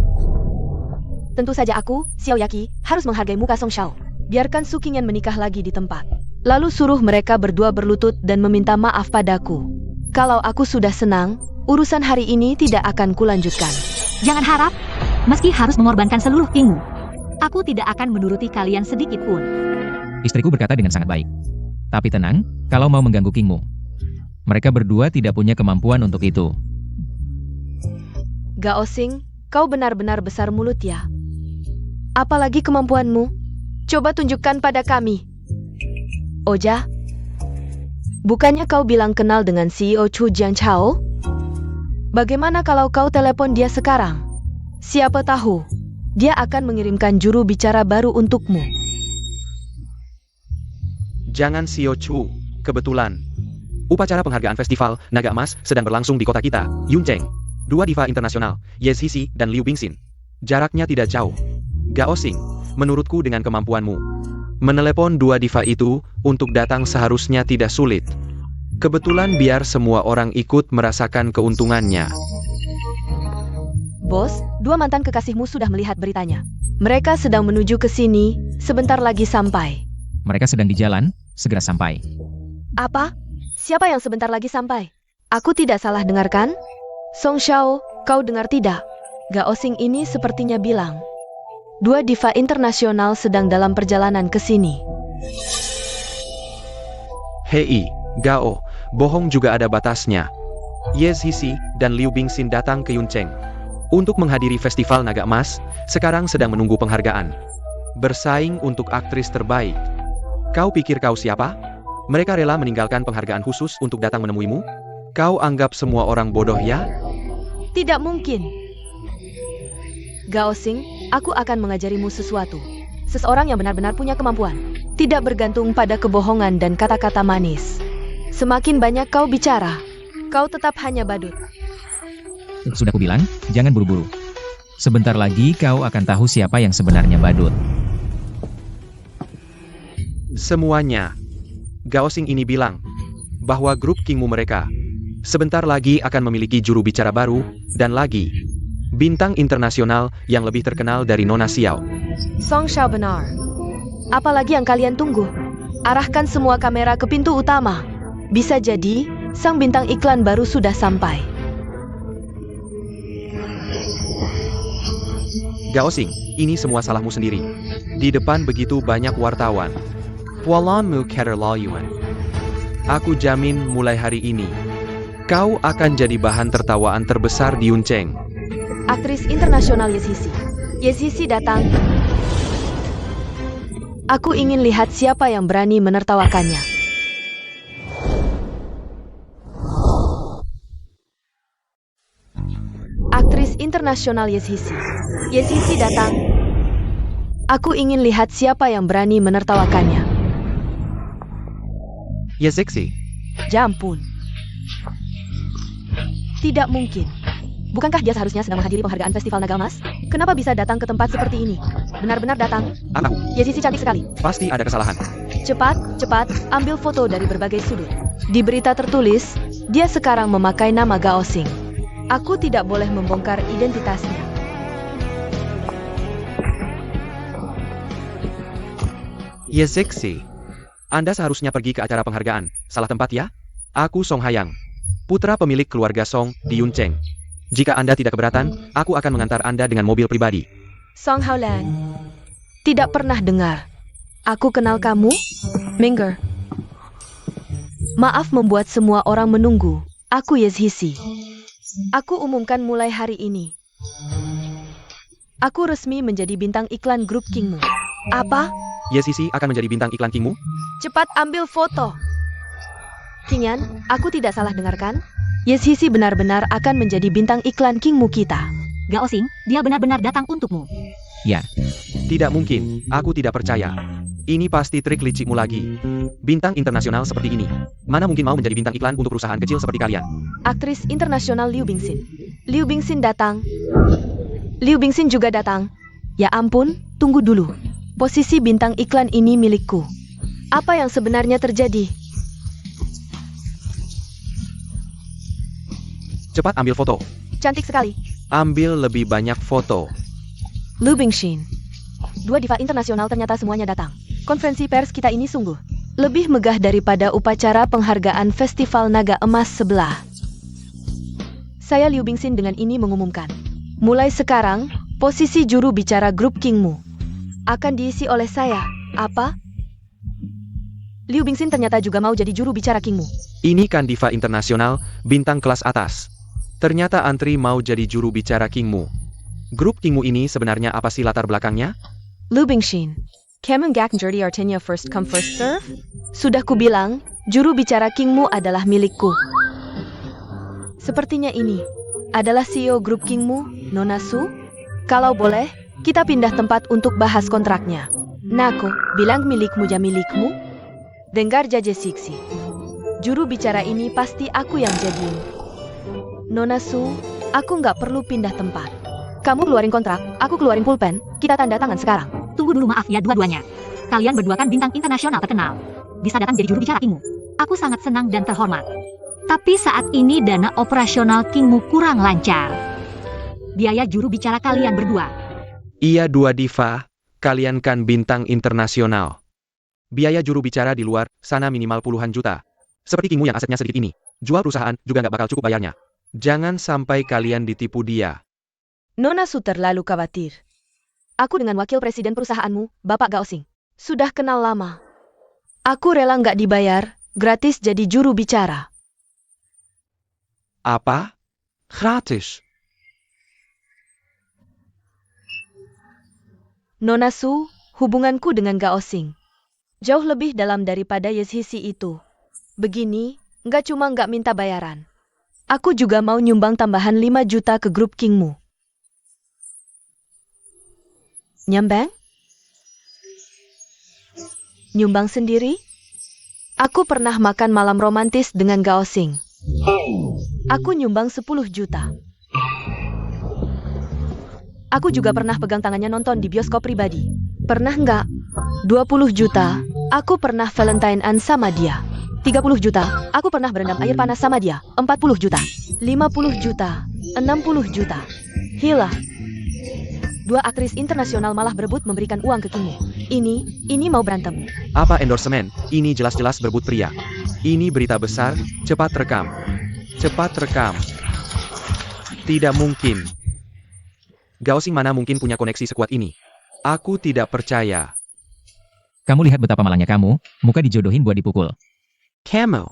Tentu saja aku, Xiao Yaqi, harus menghargai muka Song Xiao. Biarkan Su Qingyan menikah lagi di tempat. Lalu suruh mereka berdua berlutut dan meminta maaf padaku. Kalau aku sudah senang, urusan hari ini tidak akan kulanjutkan. Jangan harap, meski harus mengorbankan seluruh kingmu. Aku tidak akan menuruti kalian sedikit pun. Istriku berkata dengan sangat baik. Tapi tenang, kalau mau mengganggu kingmu. Mereka berdua tidak punya kemampuan untuk itu. Gao Xing, kau benar-benar besar mulut ya. Apalagi kemampuanmu? Coba tunjukkan pada kami. Oja, bukannya kau bilang kenal dengan CEO Chu Jianchao? Bagaimana kalau kau telepon dia sekarang? Siapa tahu, dia akan mengirimkan juru bicara baru untukmu. Jangan Xiao Chu, kebetulan. Upacara penghargaan festival Naga Emas sedang berlangsung di kota kita, Yuncheng. Dua diva internasional, Yezhisi dan Liu Bingxin. Jaraknya tidak jauh. Gao Xing, menurutku dengan kemampuanmu, menelepon dua diva itu untuk datang seharusnya tidak sulit. Kebetulan biar semua orang ikut merasakan keuntungannya. Bos, dua mantan kekasihmu sudah melihat beritanya. Mereka sedang menuju ke sini, sebentar lagi sampai. Mereka sedang di jalan, segera sampai. Apa? Siapa yang sebentar lagi sampai? Aku tidak salah dengarkan? Song Xiao, kau dengar tidak? Gao Xing ini sepertinya bilang. Dua diva internasional sedang dalam perjalanan ke sini. Hei, Gao, bohong juga ada batasnya. Yezhisi dan Liu Bingxin datang ke Yuncheng untuk menghadiri festival Naga Emas, sekarang sedang menunggu penghargaan. Bersaing untuk aktris terbaik. Kau pikir kau siapa? Mereka rela meninggalkan penghargaan khusus untuk datang menemuimu? Kau anggap semua orang bodoh ya? Tidak mungkin. Gao Xing, aku akan mengajarimu sesuatu. Seseorang yang benar-benar punya kemampuan. Tidak bergantung pada kebohongan dan kata-kata manis. Semakin banyak kau bicara, kau tetap hanya badut. Sudah kubilang, jangan buru-buru. Sebentar lagi kau akan tahu siapa yang sebenarnya badut. Semuanya. Gao Xing ini bilang bahwa grup Kingmu mereka sebentar lagi akan memiliki juru bicara baru, dan lagi bintang internasional yang lebih terkenal dari Nona Xiao. Song Xiao benar. Apalagi yang kalian tunggu? Arahkan semua kamera ke pintu utama. Bisa jadi, sang bintang iklan baru sudah sampai. Gao Xing, ini semua salahmu sendiri. Di depan begitu banyak wartawan. Pualanmu keterlaluan. Aku jamin mulai hari ini, kau akan jadi bahan tertawaan terbesar di Yuncheng. Aktris internasional Yezhisi. Yezhisi datang. Aku ingin lihat siapa yang berani menertawakannya. Aktris internasional Yezhisi. Yezhisi datang. Aku ingin lihat siapa yang berani menertawakannya. Yezhisi. Jampun. Tidak mungkin. Bukankah dia seharusnya sedang menghadiri penghargaan Festival Naga Emas? Kenapa bisa datang ke tempat seperti ini? Benar-benar datang. Aku. Yezhisi cantik sekali. Pasti ada kesalahan. Cepat, ambil foto dari berbagai sudut. Di berita tertulis, dia sekarang memakai nama Gao Xing. Aku tidak boleh membongkar identitasnya. Yezhisi. Anda seharusnya pergi ke acara penghargaan. Salah tempat ya? Aku Song Hayang, putra pemilik keluarga Song di Yuncheng. Jika Anda tidak keberatan, aku akan mengantar Anda dengan mobil pribadi. Song Haolan. Tidak pernah dengar. Aku kenal kamu? Minger. Maaf membuat semua orang menunggu. Aku Yezhisi. Aku umumkan mulai hari ini. Aku resmi menjadi bintang iklan grup Kingmu. Apa? Yezhisi akan menjadi bintang iklan Kingmu? Cepat ambil foto. Qingyan, aku tidak salah dengarkan? Yezhisi benar-benar akan menjadi bintang iklan Kingmu kita. Gao Xing, dia benar-benar datang untukmu. Ya, Tidak mungkin, aku tidak percaya. Ini pasti trik licikmu lagi. Bintang internasional seperti ini, mana mungkin mau menjadi bintang iklan untuk perusahaan kecil seperti kalian? Aktris internasional Liu Bingxin. Liu Bingxin datang. Liu Bingxin juga datang. Ya ampun, tunggu dulu. Posisi bintang iklan ini milikku. Apa yang sebenarnya terjadi? Cepat ambil foto. Cantik sekali. Ambil lebih banyak foto. Liu Bingxin. Dua diva internasional ternyata semuanya datang. Konferensi pers kita ini sungguh lebih megah daripada upacara penghargaan Festival Naga Emas sebelah. Saya Liu Bingxin dengan ini mengumumkan. Mulai sekarang, posisi juru bicara grup Kingmu akan diisi oleh saya. Apa? Liu Bingxin ternyata juga mau jadi juru bicara Kingmu. Ini kan diva internasional, bintang kelas atas. Ternyata antri mau jadi juru bicara Kingmu. Grup Kingmu ini sebenarnya apa sih latar belakangnya? Liu Bingxin. Kamu gak jadi artinya first come first serve? Sudah kubilang, juru bicara Kingmu adalah milikku. Sepertinya ini adalah CEO grup Kingmu, Nona Su. Kalau boleh, kita pindah tempat untuk bahas kontraknya. Nako, bilang milikmu ya milikmu? Dengar jaje siksi. Juru bicara ini pasti aku yang jadiin. Nona Su, aku nggak perlu pindah tempat. Kamu keluarin kontrak, aku keluarin pulpen, kita tanda tangan sekarang. Tunggu dulu, maaf ya dua-duanya. Kalian berdua kan bintang internasional terkenal. Bisa datang jadi juru bicara Kingmu. Aku sangat senang dan terhormat. Tapi saat ini dana operasional Kingmu kurang lancar. Biaya juru bicara kalian berdua. Iya dua diva, kalian kan bintang internasional. Biaya juru bicara di luar sana minimal puluhan juta. Seperti Kingmu yang asetnya sedikit ini. Jual perusahaan juga nggak bakal cukup bayarnya. Jangan sampai kalian ditipu dia. Nona Su terlalu khawatir. Aku dengan wakil presiden perusahaanmu, Bapak Gao Xing, sudah kenal lama. Aku rela nggak dibayar, gratis jadi juru bicara. Apa? Gratis? Nona Su, hubunganku dengan Gao Xing jauh lebih dalam daripada Yezhisi itu. Begini, nggak cuma nggak minta bayaran. Aku juga mau nyumbang tambahan 5 juta ke grup Kingmu. Nyambang? Nyumbang sendiri? Aku pernah makan malam romantis dengan Gao Xing. Aku nyumbang 10 juta. Aku juga pernah pegang tangannya nonton di bioskop pribadi. Pernah nggak? 20 juta. Aku pernah Valentine-an sama dia. 30 juta. Aku pernah berendam air panas sama dia. 40 juta. 50 juta. 60 juta. Hila. 2 aktris internasional malah berebut memberikan uang ke Kingmu. Ini mau berantem. Apa endorsement? Ini jelas-jelas berebut pria. Ini berita besar, cepat rekam. Cepat rekam. Tidak mungkin. Gao Xing mana mungkin punya koneksi sekuat ini? Aku tidak percaya. Kamu lihat betapa malangnya kamu, muka dijodohin buat dipukul. Camel.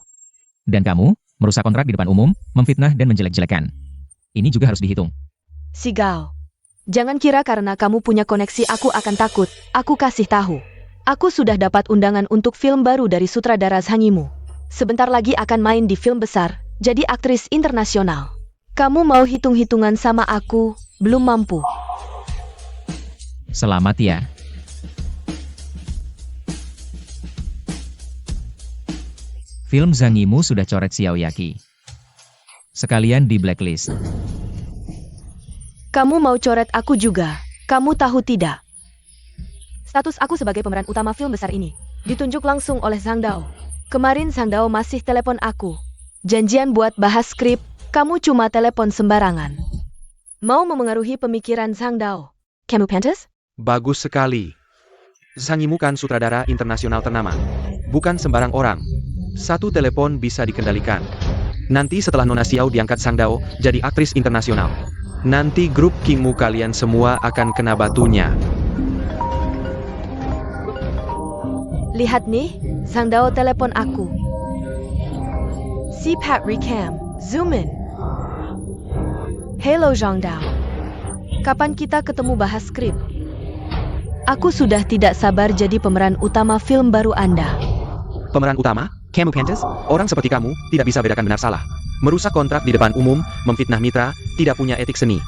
Dan kamu, merusak kontrak di depan umum, memfitnah dan menjelek-jelekan. Ini juga harus dihitung. Si Gao. Jangan kira karena kamu punya koneksi aku akan takut. Aku kasih tahu. Aku sudah dapat undangan untuk film baru dari sutradara Zhang Yimou. Sebentar lagi akan main di film besar, jadi aktris internasional. Kamu mau hitung-hitungan sama aku, belum mampu. Selamat ya. Film Zhang Yimou sudah coret Xiaoyaki. Sekalian di blacklist. Kamu mau coret aku juga, kamu tahu tidak? Status aku sebagai pemeran utama film besar ini ditunjuk langsung oleh Zhang Dao. Kemarin Zhang Dao masih telepon aku. Janjian buat bahas skrip, kamu cuma telepon sembarangan. Mau memengaruhi pemikiran Zhang Dao. Kamu pantas? Bagus sekali. Zhang Yimou kan sutradara internasional ternama. Bukan sembarang orang. Satu telepon bisa dikendalikan. Nanti setelah Nona Xiao diangkat Zhang Dao jadi aktris internasional. Nanti grup Kingmu kalian semua akan kena batunya. Lihat nih, Zhang Dao telepon aku. Si Pat Recam, zoom in. Hello Zhang Dao. Kapan kita ketemu bahas skrip? Aku sudah tidak sabar jadi pemeran utama film baru Anda. Pemeran utama? Kamu pantas? Orang seperti kamu tidak bisa bedakan benar salah. Merusak kontrak di depan umum, memfitnah mitra, tidak punya etik seni.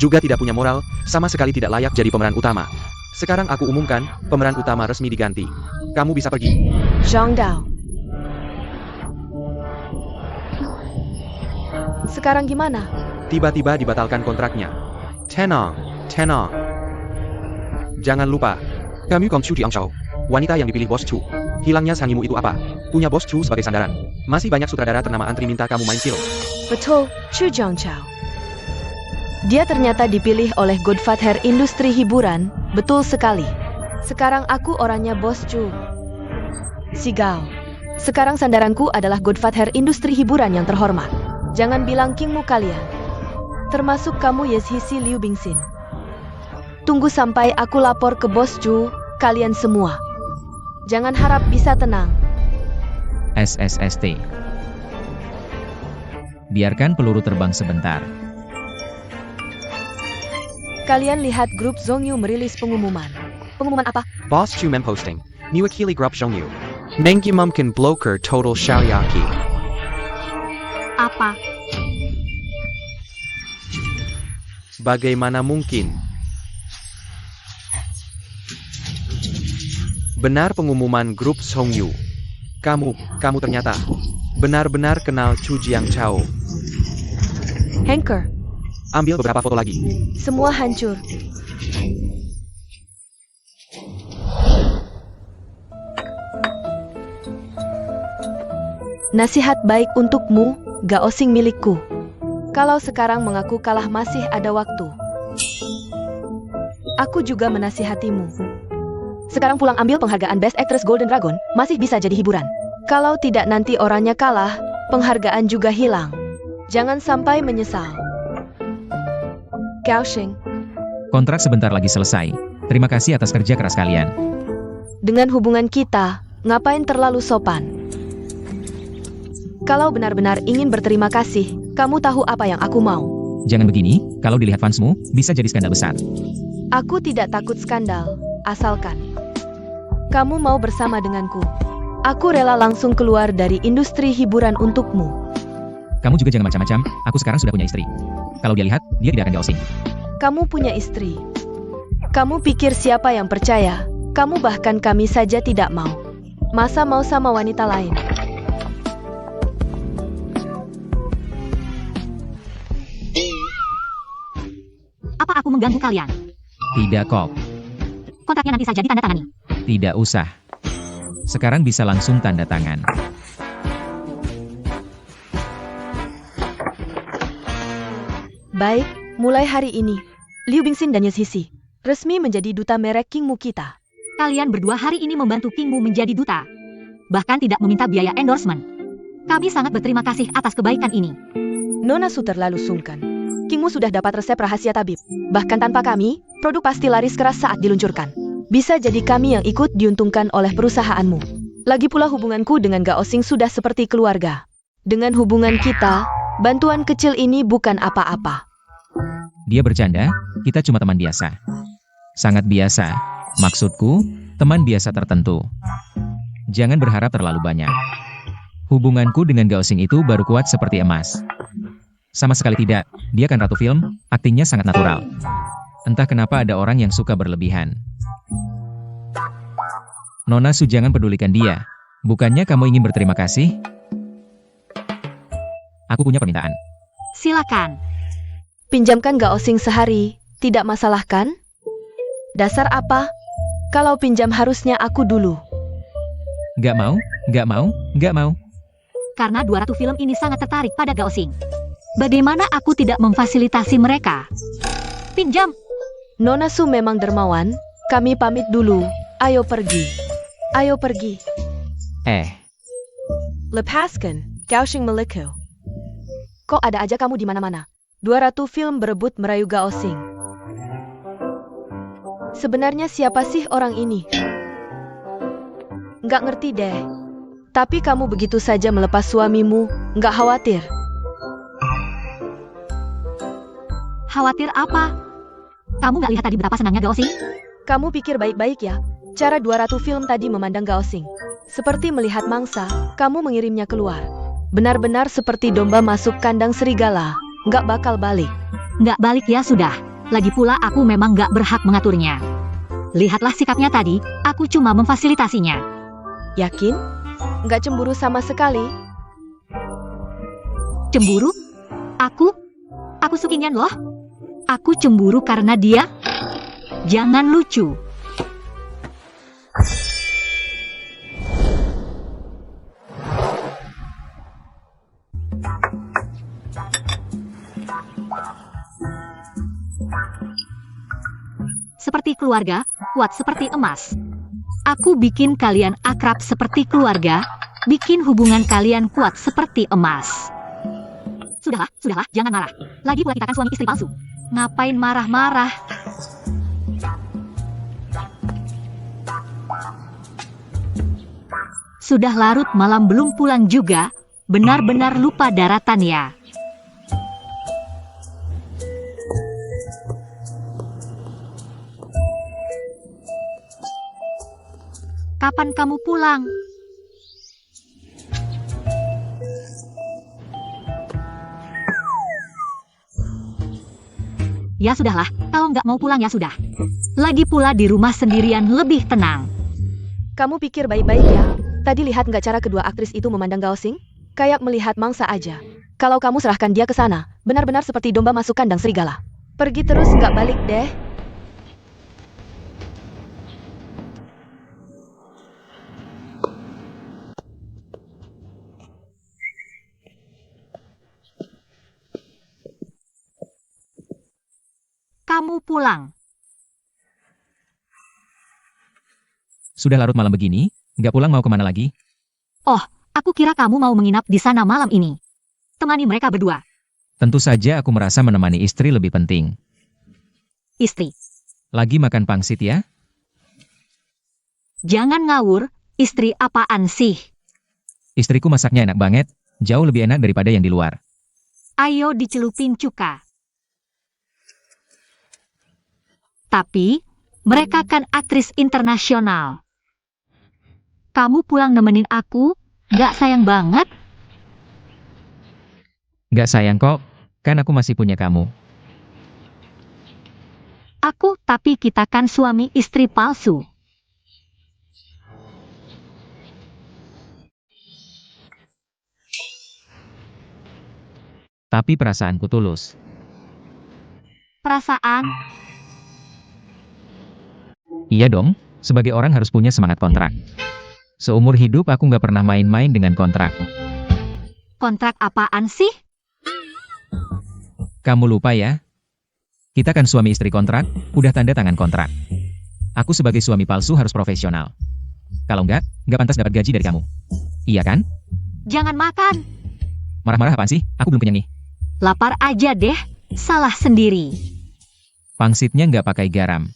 Juga tidak punya moral, sama sekali tidak layak jadi pemeran utama. Sekarang aku umumkan, pemeran utama resmi diganti. Kamu bisa pergi. Zhang Dao. Sekarang gimana? Tiba-tiba dibatalkan kontraknya. Tenang. Jangan lupa, kamu Kong Chu Jiangshao, wanita yang dipilih Bos Chu. Hilangnya Zhang Yimou itu apa? Punya Bos Chu sebagai sandaran. Masih banyak sutradara ternama antri minta kamu main film. Betul, Chu Jiangchao. Dia ternyata dipilih oleh Godfather industri hiburan, betul sekali. Sekarang aku orangnya Bos Chu. Si Gao. Sekarang sandaranku adalah Godfather industri hiburan yang terhormat. Jangan bilang Kingmu kalian. Termasuk kamu Yezhisi Liu Bingxin. Tunggu sampai aku lapor ke Bos Chu, kalian semua. Jangan harap bisa tenang. SSST. Biarkan peluru terbang sebentar. Kalian lihat grup Zhongyu merilis pengumuman. Pengumuman apa? Boss Chu memposting. Mewakili grup Zhongyu. Mengumumkan bloker total Xiaoyaki. Apa? Bagaimana mungkin? Benar pengumuman grup Zhongyu. Kamu ternyata benar-benar kenal Chu Jiangchao. Hanker. Ambil beberapa foto lagi. Semua hancur. Nasihat baik untukmu, Gao Xing milikku. Kalau sekarang mengaku kalah masih ada waktu. Aku juga menasihatimu. Sekarang pulang ambil penghargaan Best Actress Golden Dragon, masih bisa jadi hiburan. Kalau tidak nanti orangnya kalah, penghargaan juga hilang. Jangan sampai menyesal. Gao Xing. Kontrak sebentar lagi selesai. Terima kasih atas kerja keras kalian. Dengan hubungan kita, ngapain terlalu sopan? Kalau benar-benar ingin berterima kasih, kamu tahu apa yang aku mau. Jangan begini, kalau dilihat fansmu, bisa jadi skandal besar. Aku tidak takut skandal, asalkan kamu mau bersama denganku. Aku rela langsung keluar dari industri hiburan untukmu. Kamu juga jangan macam-macam, aku sekarang sudah punya istri. Kalau dia lihat, dia tidak akan Gao Xing. Kamu punya istri. Kamu pikir siapa yang percaya? Kamu bahkan kami saja tidak mau. Masa mau sama wanita lain? Apa aku mengganggu kalian? Tidak kok, Kontraknya nanti saja ditandatangani. tidak usah. Sekarang bisa langsung tanda tangan. Baik, mulai hari ini, Liu Bingxin dan Ye Xixi resmi menjadi duta merek Kingmu kita. Kalian berdua hari ini membantu Kingmu menjadi duta. Bahkan tidak meminta biaya endorsement. Kami sangat berterima kasih atas kebaikan ini. Nona Su terlalu sungkan. Kingmu sudah dapat resep rahasia tabib. Bahkan tanpa kami, produk pasti laris keras saat diluncurkan. Bisa jadi kami yang ikut diuntungkan oleh perusahaanmu. Lagi pula hubunganku dengan Gao Xing sudah seperti keluarga. Dengan hubungan kita, bantuan kecil ini bukan apa-apa. Dia bercanda, kita cuma teman biasa. Sangat biasa. Maksudku, teman biasa tertentu. Jangan berharap terlalu banyak. Hubunganku dengan Gao Xing itu baru kuat seperti emas. Sama sekali tidak, dia kan ratu film, aktingnya sangat natural. Entah kenapa ada orang yang suka berlebihan. Nona Su, jangan pedulikan dia. Bukannya kamu ingin berterima kasih? Aku punya permintaan. Silakan. Pinjamkan Gao Xing sehari, tidak masalah kan? Dasar apa? Kalau pinjam harusnya aku dulu. Gak mau, gak mau, gak mau. Karena 200 film ini sangat tertarik pada Gao Xing. Bagaimana aku tidak memfasilitasi mereka? Pinjam. Nona Su memang dermawan, kami pamit dulu. Ayo pergi. Ayo pergi. Lepaskan, Gao Xing Meliku. Kok ada aja kamu di mana-mana? 200 film berebut merayu Gao Xing. Sebenarnya siapa sih orang ini? Nggak ngerti deh. Tapi kamu begitu saja melepas suamimu, nggak khawatir? Khawatir apa? Kamu nggak lihat tadi betapa senangnya Gao Xing? Kamu pikir baik-baik ya. Cara 200 film tadi memandang Gao Xing. Seperti melihat mangsa, kamu mengirimnya keluar. Benar-benar seperti domba masuk kandang serigala. Nggak bakal balik. Nggak balik ya sudah. Lagi pula aku memang nggak berhak mengaturnya. Lihatlah sikapnya tadi, aku cuma memfasilitasinya. Yakin? Nggak cemburu sama sekali? Cemburu? Aku Sukinyan loh. Aku cemburu karena dia. Jangan lucu. Seperti keluarga, kuat seperti emas. Aku bikin kalian akrab seperti keluarga, bikin hubungan kalian kuat seperti emas. Sudahlah, jangan marah. Lagi pula kita kan suami istri palsu. Ngapain marah-marah? Sudah larut malam belum pulang juga, benar-benar lupa daratan ya. Kapan kamu pulang? Ya sudahlah, kalau nggak mau pulang ya sudah. Lagi pula di rumah sendirian lebih tenang. Kamu pikir baik-baik ya? Tadi lihat nggak cara kedua aktris itu memandang Gao Xing? Kayak melihat mangsa aja. Kalau kamu serahkan dia ke sana, benar-benar seperti domba masuk kandang serigala. Pergi terus nggak balik deh. Kamu pulang. Sudah larut malam begini, nggak pulang mau kemana lagi? Oh, aku kira kamu mau menginap di sana malam ini. Temani mereka berdua. Tentu saja aku merasa menemani istri lebih penting. Istri. Lagi makan pangsit ya? Jangan ngawur, istri apaan sih? Istriku masaknya enak banget, jauh lebih enak daripada yang di luar. Ayo dicelupin cuka. Tapi, mereka kan aktris internasional. Kamu pulang nemenin aku, gak sayang banget? Nggak sayang kok, kan aku masih punya kamu. Tapi kita kan suami istri palsu. Tapi perasaanku tulus. Perasaan, Iya dong, sebagai orang harus punya semangat kontrak. Seumur hidup aku nggak pernah main-main dengan kontrak. kontrak apaan sih? Kamu lupa ya? Kita kan suami istri kontrak, udah tanda tangan kontrak. Aku sebagai suami palsu harus profesional. Kalau nggak pantas dapat gaji dari kamu. Iya kan? Jangan makan. Marah-marah apaan sih? Aku belum kenyang nih. Lapar aja deh. Salah sendiri. Pangsitnya nggak pakai garam.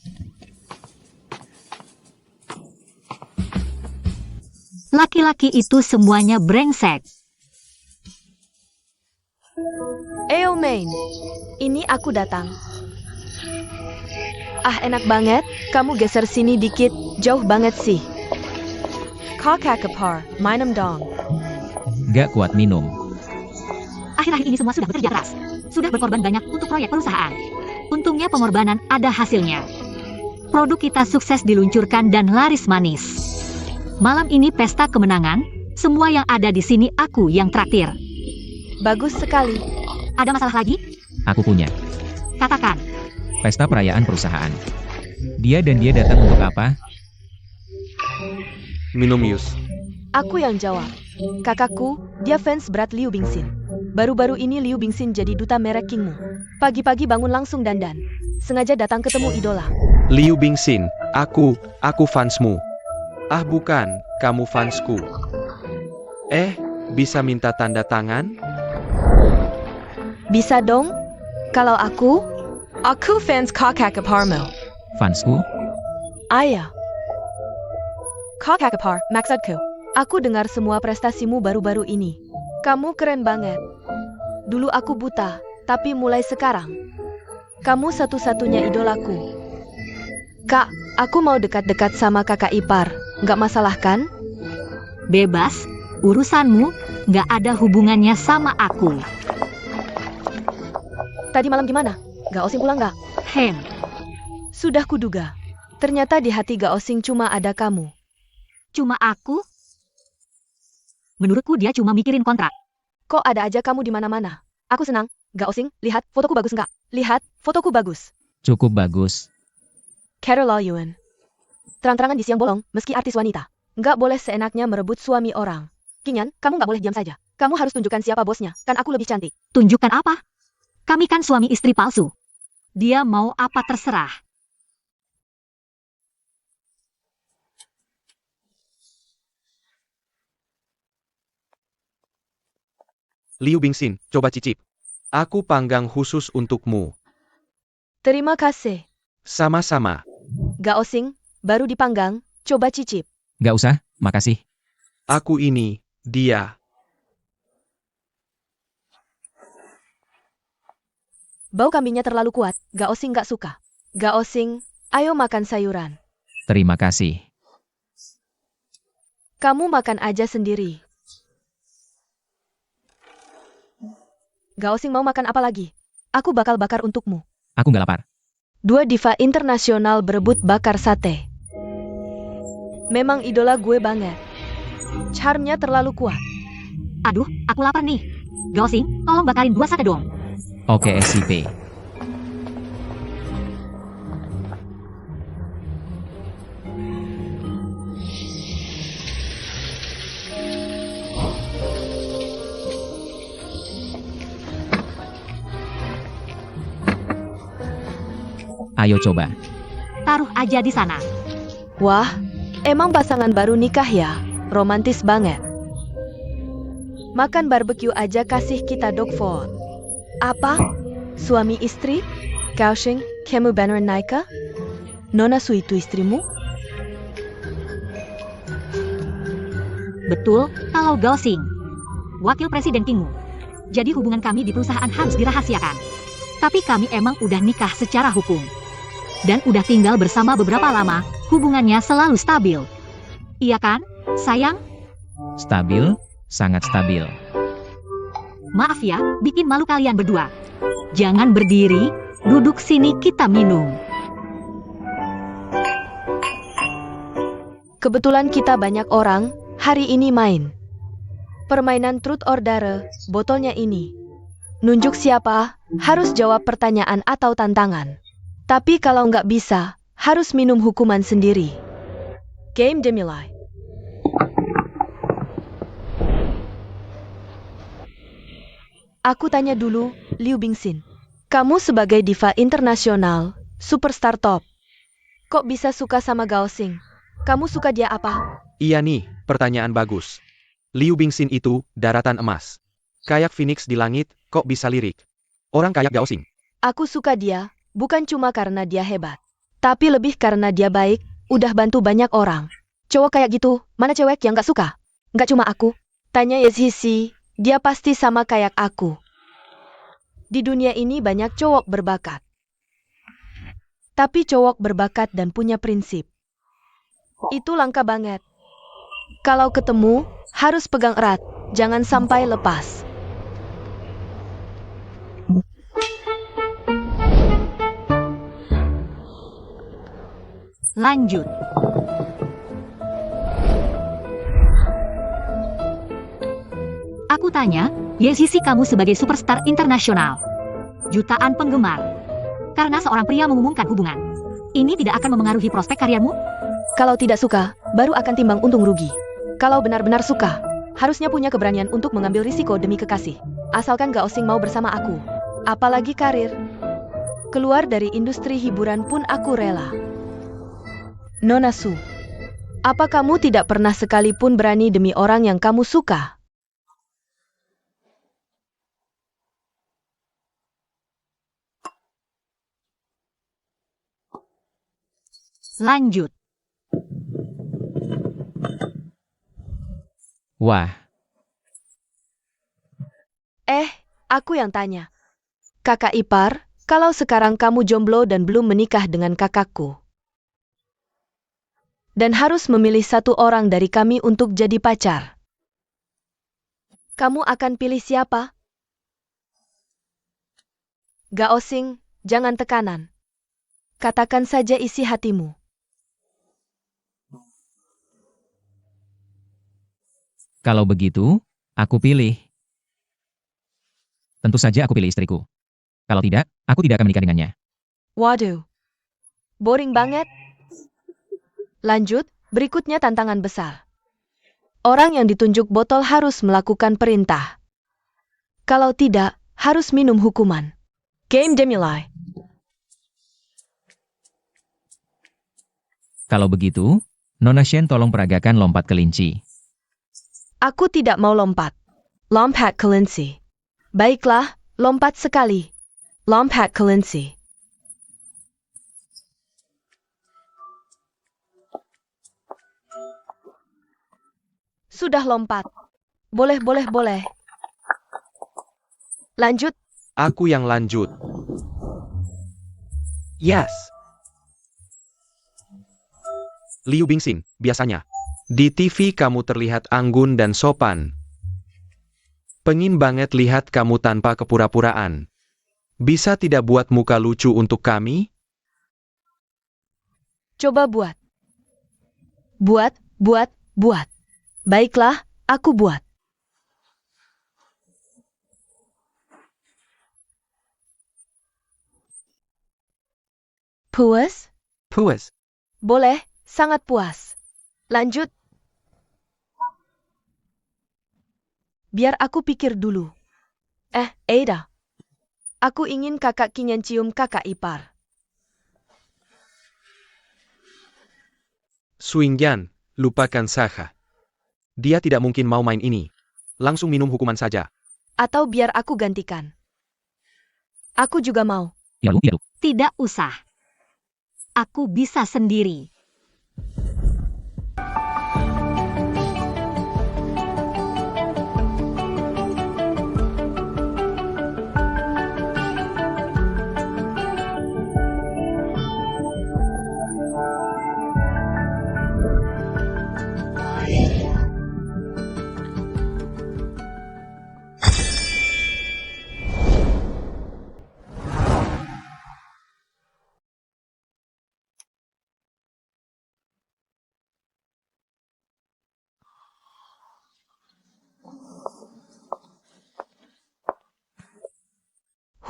Laki-laki itu semuanya brengsek. Eyo main, ini aku datang. Ah enak banget, kamu geser sini dikit, jauh banget sih. Kakakapar, minum dong. Nggak kuat minum. Akhir-akhir ini semua sudah bekerja keras. Sudah berkorban banyak untuk proyek perusahaan. Untungnya pengorbanan ada hasilnya. Produk kita sukses diluncurkan dan laris manis. Malam ini pesta kemenangan, semua yang ada di sini aku yang traktir. Bagus sekali. Ada masalah lagi? Aku punya. Katakan. Pesta perayaan perusahaan. Dia datang untuk apa? Minum Yus. Aku yang jawab. Kakakku, dia fans berat Liu Bingxin. Baru-baru ini Liu Bingxin jadi duta merek Kingmu. Pagi-pagi bangun langsung dandan. Sengaja datang ketemu idola. Liu Bingxin, aku fansmu. Ah bukan, kamu fansku. Bisa minta tanda tangan? Bisa dong? Kalau aku fans Kakakaparmo. Fansku? Ayah. Kakakapar, maksudku. Aku dengar semua prestasimu baru-baru ini. Kamu keren banget. Dulu aku buta, tapi mulai sekarang, kamu satu-satunya idolaku. Kak, aku mau dekat-dekat sama kakak ipar. Nggak masalah kan? Bebas, urusanmu nggak ada hubungannya sama aku. Tadi malam gimana? Gak Osing pulang nggak? Sudah kuduga. Ternyata di hati Gak Osing cuma ada kamu. Cuma aku? Menurutku dia cuma mikirin kontrak. Kok ada aja kamu di mana-mana? Aku senang. Gak Osing, lihat fotoku bagus nggak? Lihat, fotoku bagus. Cukup bagus. Carol Yuen. Terang-terangan di siang bolong, meski artis wanita. Nggak boleh seenaknya merebut suami orang. Kinyan, kamu nggak boleh diam saja. Kamu harus tunjukkan siapa bosnya, kan aku lebih cantik. Tunjukkan apa? Kami kan suami istri palsu. Dia mau apa terserah. Liu Bingxin, coba cicip. Aku panggang khusus untukmu. Terima kasih. Sama-sama. Gak Osing, baru dipanggang, coba cicip. Nggak usah, makasih. Aku ini, dia. Bau kambingnya terlalu kuat, Gak Osing gak suka. Gak Osing, ayo makan sayuran. Terima kasih. Kamu makan aja sendiri. Gak Osing mau makan apa lagi? Aku bakal bakar untukmu. Aku nggak lapar. Dua diva internasional berebut bakar sate. Memang idola gue banget. Charmnya terlalu kuat. Aduh, aku lapar nih. Gosing, tolong bakarin 2 sate dong. Oke SCP. Ayo coba. Taruh aja di sana. Wah, emang pasangan baru nikah ya? Romantis banget. Makan barbeque aja kasih kita dog food. Apa? Suami istri? Kaoshing, kamu beneran naika? Nona Su itu istrimu? Betul, kalau Gosing. Wakil Presiden Kingmu. Jadi hubungan kami di perusahaan harus dirahasiakan. Tapi kami emang udah nikah secara hukum. Dan udah tinggal bersama beberapa lama, hubungannya selalu stabil. Iya kan, sayang? Stabil, sangat stabil. Maaf ya, bikin malu kalian berdua. Jangan berdiri, duduk sini kita minum. Kebetulan kita banyak orang, hari ini main. Permainan truth or dare, botolnya ini. Nunjuk siapa, harus jawab pertanyaan atau tantangan. Tapi kalau nggak bisa, harus minum hukuman sendiri. Game dimulai. Aku tanya dulu, Liu Bingxin. Kamu sebagai diva internasional, superstar top. Kok bisa suka sama Gao Xing? Kamu suka dia apa? Iya nih, pertanyaan bagus. Liu Bingxin itu, daratan emas. Kayak Phoenix di langit, kok bisa lirik? Orang kayak Gao Xing. Aku suka dia, bukan cuma karena dia hebat. Tapi lebih karena dia baik, udah bantu banyak orang. Cowok kayak gitu, mana cewek yang gak suka? Gak cuma aku. Tanya Yezhisi, dia pasti sama kayak aku. Di dunia ini banyak cowok berbakat. Tapi cowok berbakat dan punya prinsip. Itu langka banget. Kalau ketemu, harus pegang erat, jangan sampai lepas. Lanjut. Aku tanya, Yezhisi kamu sebagai superstar internasional. Jutaan penggemar. Karena seorang pria mengumumkan hubungan. Ini tidak akan memengaruhi prospek karyamu? Kalau tidak suka, baru akan timbang untung rugi. Kalau benar-benar suka, harusnya punya keberanian untuk mengambil risiko demi kekasih. Asalkan Gao Xing mau bersama aku. Apalagi karir. Keluar dari industri hiburan pun aku rela. Nona Su, apa kamu tidak pernah sekalipun berani demi orang yang kamu suka? Lanjut. Wah, Aku yang tanya. Kakak ipar, kalau sekarang kamu jomblo dan belum menikah dengan kakakku, dan harus memilih satu orang dari kami untuk jadi pacar, kamu akan pilih siapa? Gao Xing, jangan tekanan. Katakan saja isi hatimu. kalau begitu, aku pilih. Tentu saja aku pilih istriku. Kalau tidak, aku tidak akan menikah dengannya. Waduh, boring banget. Lanjut, berikutnya tantangan besar. Orang yang ditunjuk botol harus melakukan perintah. Kalau tidak, harus minum hukuman. Game dimulai. Kalau begitu, Nona Shen tolong peragakan lompat kelinci. Aku tidak mau lompat. Lompat kelinci. Baiklah, lompat sekali. Lompat kelinci. Sudah lompat. Boleh. Lanjut. Aku yang lanjut. Yes. Liu Bingxin, biasanya. Di TV kamu terlihat anggun dan sopan. Pengin banget lihat kamu tanpa kepura-puraan. Bisa tidak buat muka lucu untuk kami? Coba buat. Buat. Baiklah, aku buat. Puas? Puas. Boleh, sangat puas. Lanjut. Biar aku pikir dulu. Ada. Aku ingin kakak Kinyan cium kakak ipar. Suingyan, lupakan saja. Dia tidak mungkin mau main ini. Langsung minum hukuman saja. Atau biar aku gantikan. Aku juga mau. Lalu. Tidak usah. Aku bisa sendiri.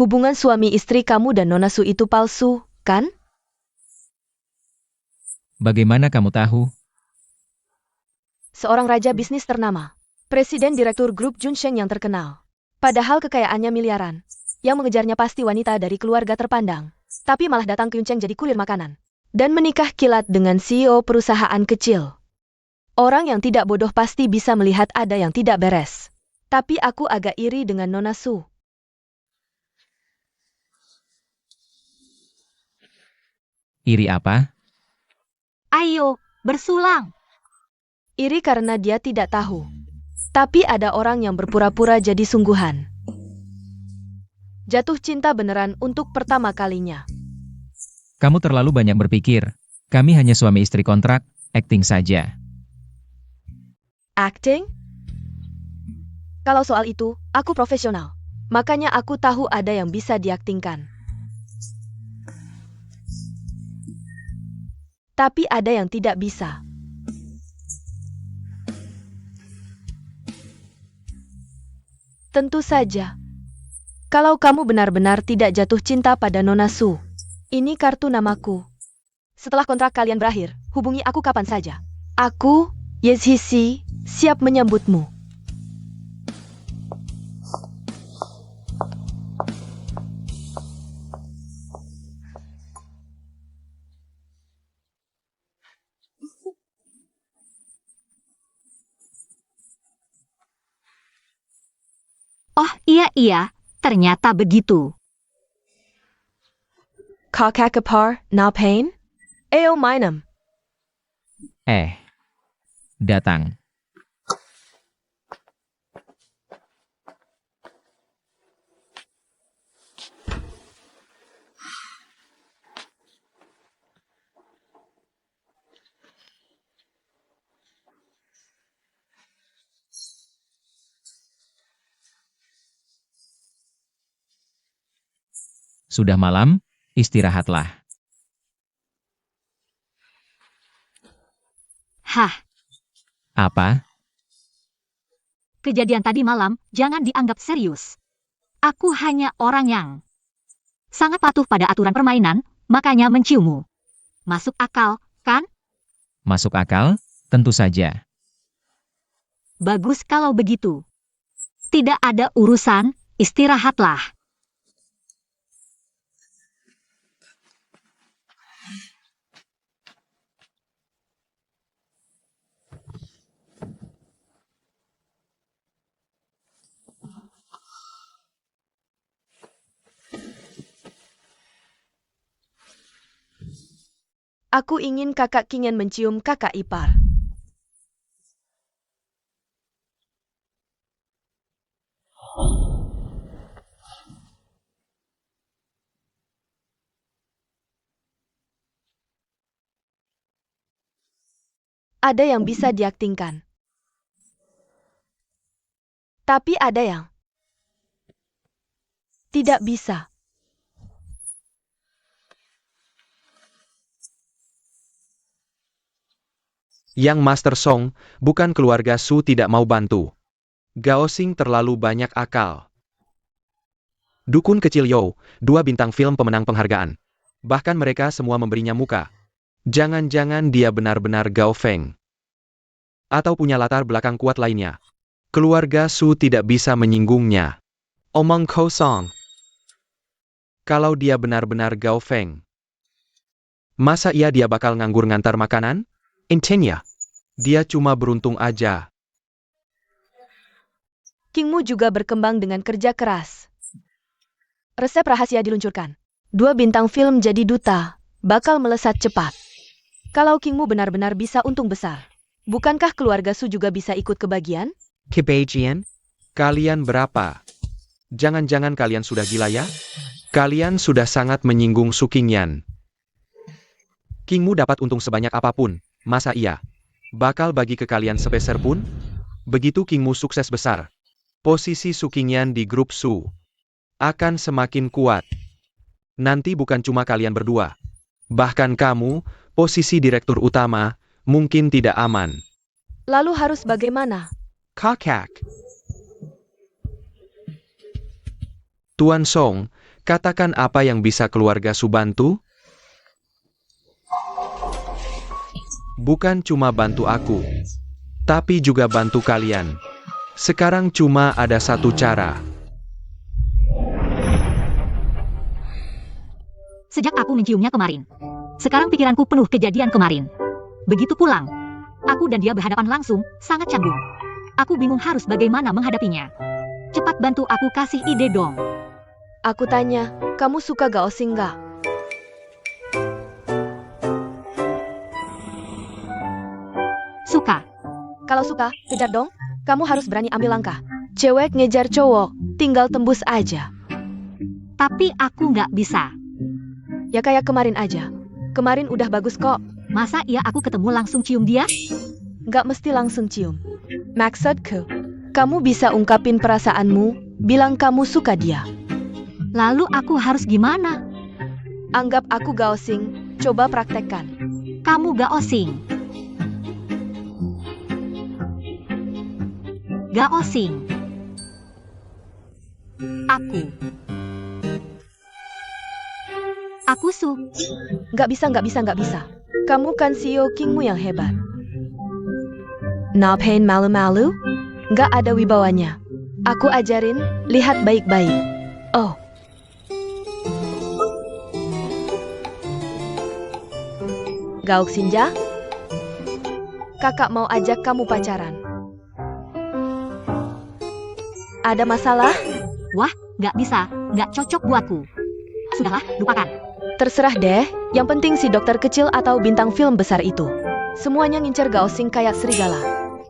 Hubungan suami istri kamu dan Nona Su itu palsu, kan? Bagaimana kamu tahu? Seorang raja bisnis ternama. Presiden direktur grup Junsheng yang terkenal. Padahal kekayaannya miliaran. Yang mengejarnya pasti wanita dari keluarga terpandang. Tapi malah datang ke Yuncheng jadi kulir makanan. Dan menikah kilat dengan CEO perusahaan kecil. Orang yang tidak bodoh pasti bisa melihat ada yang tidak beres. Tapi aku agak iri dengan Nona Su. Iri apa? Ayo, bersulang. Iri karena dia tidak tahu. Tapi ada orang yang berpura-pura jadi sungguhan. Jatuh cinta beneran untuk pertama kalinya. Kamu terlalu banyak berpikir. Kami hanya suami istri kontrak, acting saja. Acting? Kalau soal itu, aku profesional. Makanya aku tahu ada yang bisa diaktingkan. Tapi ada yang tidak bisa. Tentu saja. Kalau kamu benar-benar tidak jatuh cinta pada Nona Su, ini kartu namaku. Setelah kontrak kalian berakhir, hubungi aku kapan saja. Aku, Yezhisi, siap menyambutmu. Oh iya, ternyata begitu. Kakakapar, na pain? Eo minum. Datang. Sudah malam, istirahatlah. Hah, Apa? kejadian tadi malam jangan dianggap serius. Aku hanya orang yang sangat patuh pada aturan permainan, makanya menciummu. Masuk akal, kan? Masuk akal? Tentu saja. Bagus kalau begitu. Tidak ada urusan, istirahatlah. Aku ingin kakak Kingen mencium kakak ipar. Ada yang bisa diaktingkan. Tapi ada yang tidak bisa. Yang Master Song, bukan keluarga Su tidak mau bantu. Gao Xing terlalu banyak akal. Dukun kecil Yo, 2 bintang film pemenang penghargaan. Bahkan mereka semua memberinya muka. Jangan-jangan dia benar-benar Gao Feng. Atau punya latar belakang kuat lainnya. Keluarga Su tidak bisa menyinggungnya. Omong kosong. Kalau dia benar-benar Gao Feng. Masa iya dia bakal nganggur ngantar makanan? Intinya, dia cuma beruntung aja. Kingmu juga berkembang dengan kerja keras. Resep rahasia diluncurkan. 2 bintang film jadi duta, bakal melesat cepat. Kalau Kingmu benar-benar bisa untung besar. Bukankah keluarga Su juga bisa ikut kebagian? Kebagian? Kalian berapa? Jangan-jangan kalian sudah gila ya? Kalian sudah sangat menyinggung Su Qingyan. Kingmu dapat untung sebanyak apapun, masa iya? Bakal bagi ke kalian sepeser pun? Begitu Kingmu sukses besar. Posisi Su Qingyan di grup Su akan semakin kuat. Nanti bukan cuma kalian berdua. Bahkan kamu, posisi direktur utama, mungkin tidak aman. Lalu harus bagaimana? Kakak. Tuan Song, katakan apa yang bisa keluarga Su bantu? Bukan cuma bantu aku, tapi juga bantu kalian. Sekarang cuma ada satu cara. Sejak aku menciumnya kemarin. Sekarang pikiranku penuh kejadian kemarin. Begitu pulang, aku dan dia berhadapan langsung, sangat canggung. Aku bingung harus bagaimana menghadapinya. Cepat bantu aku kasih ide dong. Aku tanya, kamu suka Gao Xing nggak? Suka. Kalau suka, kejar dong. Kamu harus berani ambil langkah. Cewek ngejar cowok, tinggal tembus aja. Tapi aku nggak bisa. Ya kayak kemarin aja. Kemarin udah bagus kok. Masa iya aku ketemu langsung cium dia? Nggak mesti langsung cium. Maksudku, kamu bisa ungkapin perasaanmu, bilang kamu suka dia. Lalu aku harus gimana? Anggap aku Gao Xing, coba praktekkan. Kamu Gao Xing. Gao Xing. Aku. Aku Su. Nggak bisa. Kamu kan CEO Kingmu yang hebat. Ngapain malu-malu? Nggak ada wibawanya. Aku ajarin, lihat baik-baik. Oh. Gao Xinja? Kakak mau ajak kamu pacaran. Ada masalah? Wah, nggak bisa, nggak cocok buatku. Sudahlah, lupakan. Terserah deh, yang penting si dokter kecil atau bintang film besar itu. Semuanya ngincer Gao Xing kayak serigala.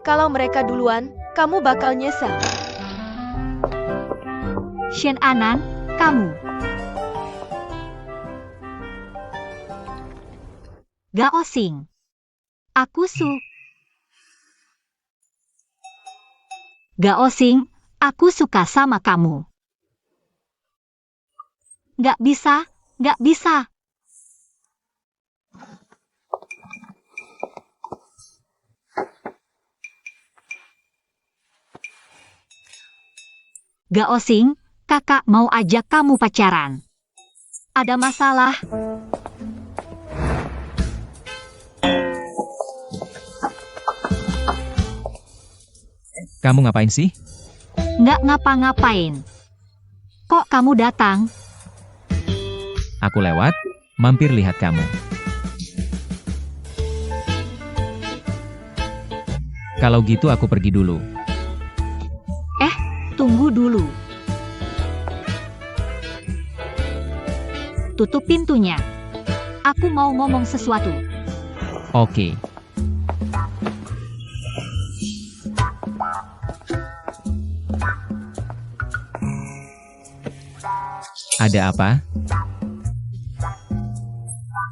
Kalau mereka duluan, kamu bakal nyesel. Shen Anan, kamu. Gao Xing. Aku Su. Gao Xing, aku suka sama kamu. Nggak bisa. Gao Xing, kakak mau ajak kamu pacaran. Ada masalah? Kamu ngapain sih? Nggak ngapa-ngapain. Kok kamu datang? Aku lewat, mampir lihat kamu. Kalau gitu aku pergi dulu. Tunggu dulu. Tutup pintunya. Aku mau ngomong sesuatu. Oke. Ada apa?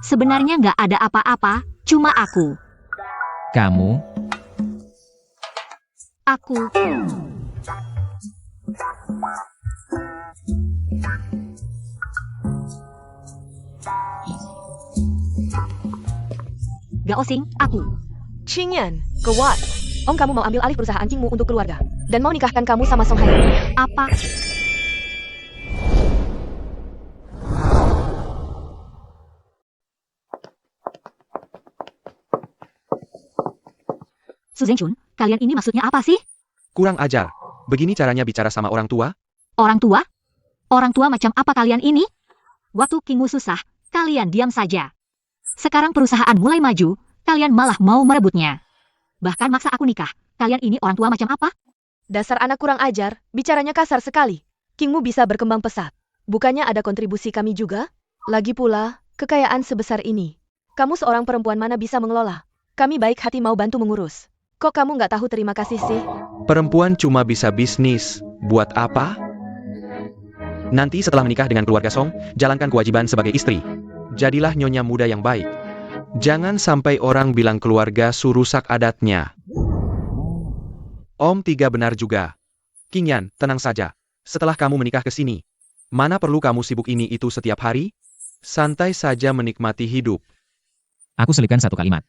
Sebenarnya nggak ada apa-apa, cuma aku. Kamu? Aku. Gao Xing, aku. Qingyan, gawat. Om kamu mau ambil alih perusahaan Kingmu untuk keluarga. Dan mau nikahkan kamu sama Song Hai. Apa? Su Zhengjun, kalian ini maksudnya apa sih? Kurang ajar. Begini caranya bicara sama orang tua? Orang tua? Orang tua macam apa kalian ini? Waktu Kingmu susah, kalian diam saja. Sekarang perusahaan mulai maju, kalian malah mau merebutnya. Bahkan maksa aku nikah. Kalian ini orang tua macam apa? Dasar anak kurang ajar, bicaranya kasar sekali. Kingmu bisa berkembang pesat. Bukannya ada kontribusi kami juga? Lagi pula, kekayaan sebesar ini. Kamu seorang perempuan mana bisa mengelola? Kami baik hati mau bantu mengurus. Kok kamu nggak tahu terima kasih sih? Perempuan cuma bisa bisnis. Buat apa? Nanti setelah menikah dengan keluarga Song, jalankan kewajiban sebagai istri. Jadilah nyonya muda yang baik. Jangan sampai orang bilang keluarga Su rusak adatnya. Om Tiga benar juga. Qingyan, tenang saja. Setelah kamu menikah ke sini, mana perlu kamu sibuk ini itu setiap hari? Santai saja menikmati hidup. Aku selipkan satu kalimat.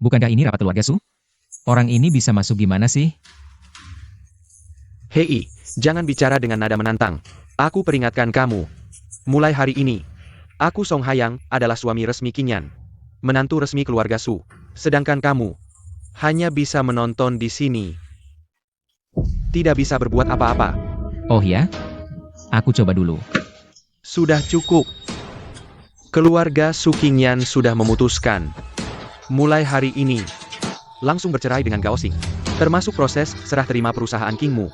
Bukankah ini rapat keluarga Su? Orang ini bisa masuk gimana sih? Hei, jangan bicara dengan nada menantang. Aku peringatkan kamu. Mulai hari ini, aku Song Hayang adalah suami resmi Qingyan. Menantu resmi keluarga Su. Sedangkan kamu hanya bisa menonton di sini. Tidak bisa berbuat apa-apa. Oh ya? Aku coba dulu. Sudah cukup. Keluarga Su Qingyan sudah memutuskan. Mulai hari ini, langsung bercerai dengan Gao Xing. Termasuk proses serah terima perusahaan Kingmu.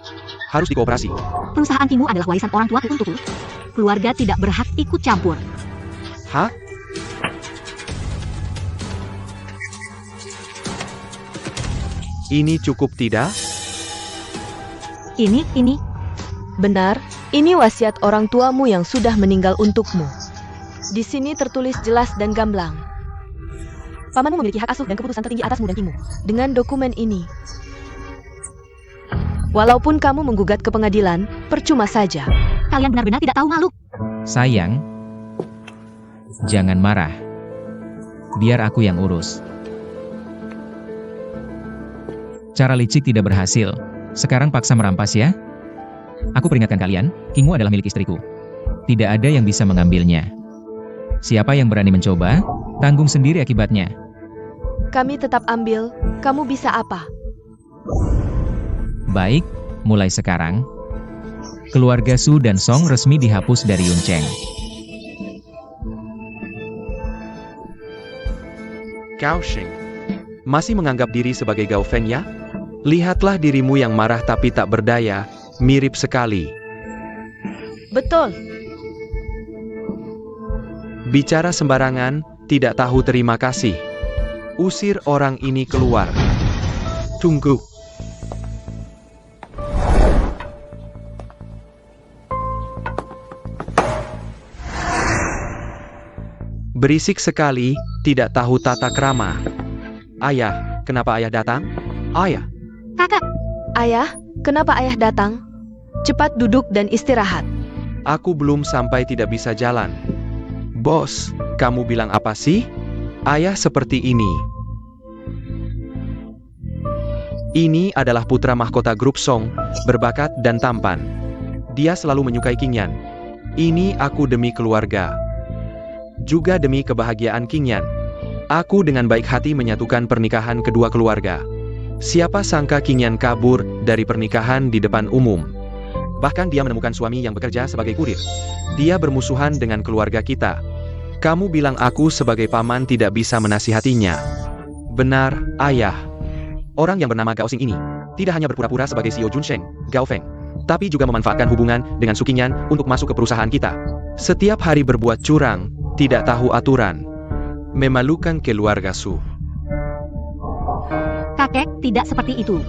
Harus dikooperasi. Perusahaan Kingmu adalah warisan orang tuaku untukku. Keluarga tidak berhak ikut campur. Hah? Ini cukup tidak? Ini. Benar, ini wasiat orang tuamu yang sudah meninggal untukmu. Di sini tertulis jelas dan gamblang. Pamanmu memiliki hak asuh dan keputusan tertinggi atasmu dan Kingmu. Dengan dokumen ini, walaupun kamu menggugat ke pengadilan, percuma saja. Kalian benar-benar tidak tahu malu. Sayang, jangan marah. Biar aku yang urus. Cara licik tidak berhasil. Sekarang paksa merampas ya. Aku peringatkan kalian, Kingmu adalah milik istriku. Tidak ada yang bisa mengambilnya. Siapa yang berani mencoba, tanggung sendiri akibatnya. Kami tetap ambil, kamu bisa apa? Baik, mulai sekarang, keluarga Su dan Song resmi dihapus dari Yuncheng. Gao Xing. Masih menganggap diri sebagai Gao Feng ya? Lihatlah dirimu yang marah tapi tak berdaya, mirip sekali. Betul. Bicara sembarangan, tidak tahu terima kasih. Usir orang ini keluar. Tunggu. Berisik sekali, tidak tahu tata krama. Ayah, kenapa ayah datang? Ayah. Kakak, Ayah, kenapa ayah datang? Cepat duduk dan istirahat. Aku belum sampai tidak bisa jalan. Bos, kamu bilang apa sih? Ayah seperti ini. Ini adalah putra mahkota grup Song, berbakat dan tampan. Dia selalu menyukai Qingyan. Ini aku demi keluarga. Juga demi kebahagiaan Qingyan. Aku dengan baik hati menyatukan pernikahan kedua keluarga. Siapa sangka Qingyan kabur dari pernikahan di depan umum. Bahkan dia menemukan suami yang bekerja sebagai kurir. Dia bermusuhan dengan keluarga kita. Kamu bilang aku sebagai paman tidak bisa menasihatinya. Benar, ayah. Orang yang bernama Gao Xing ini tidak hanya berpura-pura sebagai CEO Junsheng, Gao Feng, tapi juga memanfaatkan hubungan dengan Su Qingyan untuk masuk ke perusahaan kita. Setiap hari berbuat curang, tidak tahu aturan. Memalukan keluarga Su. kakek, tidak seperti itu.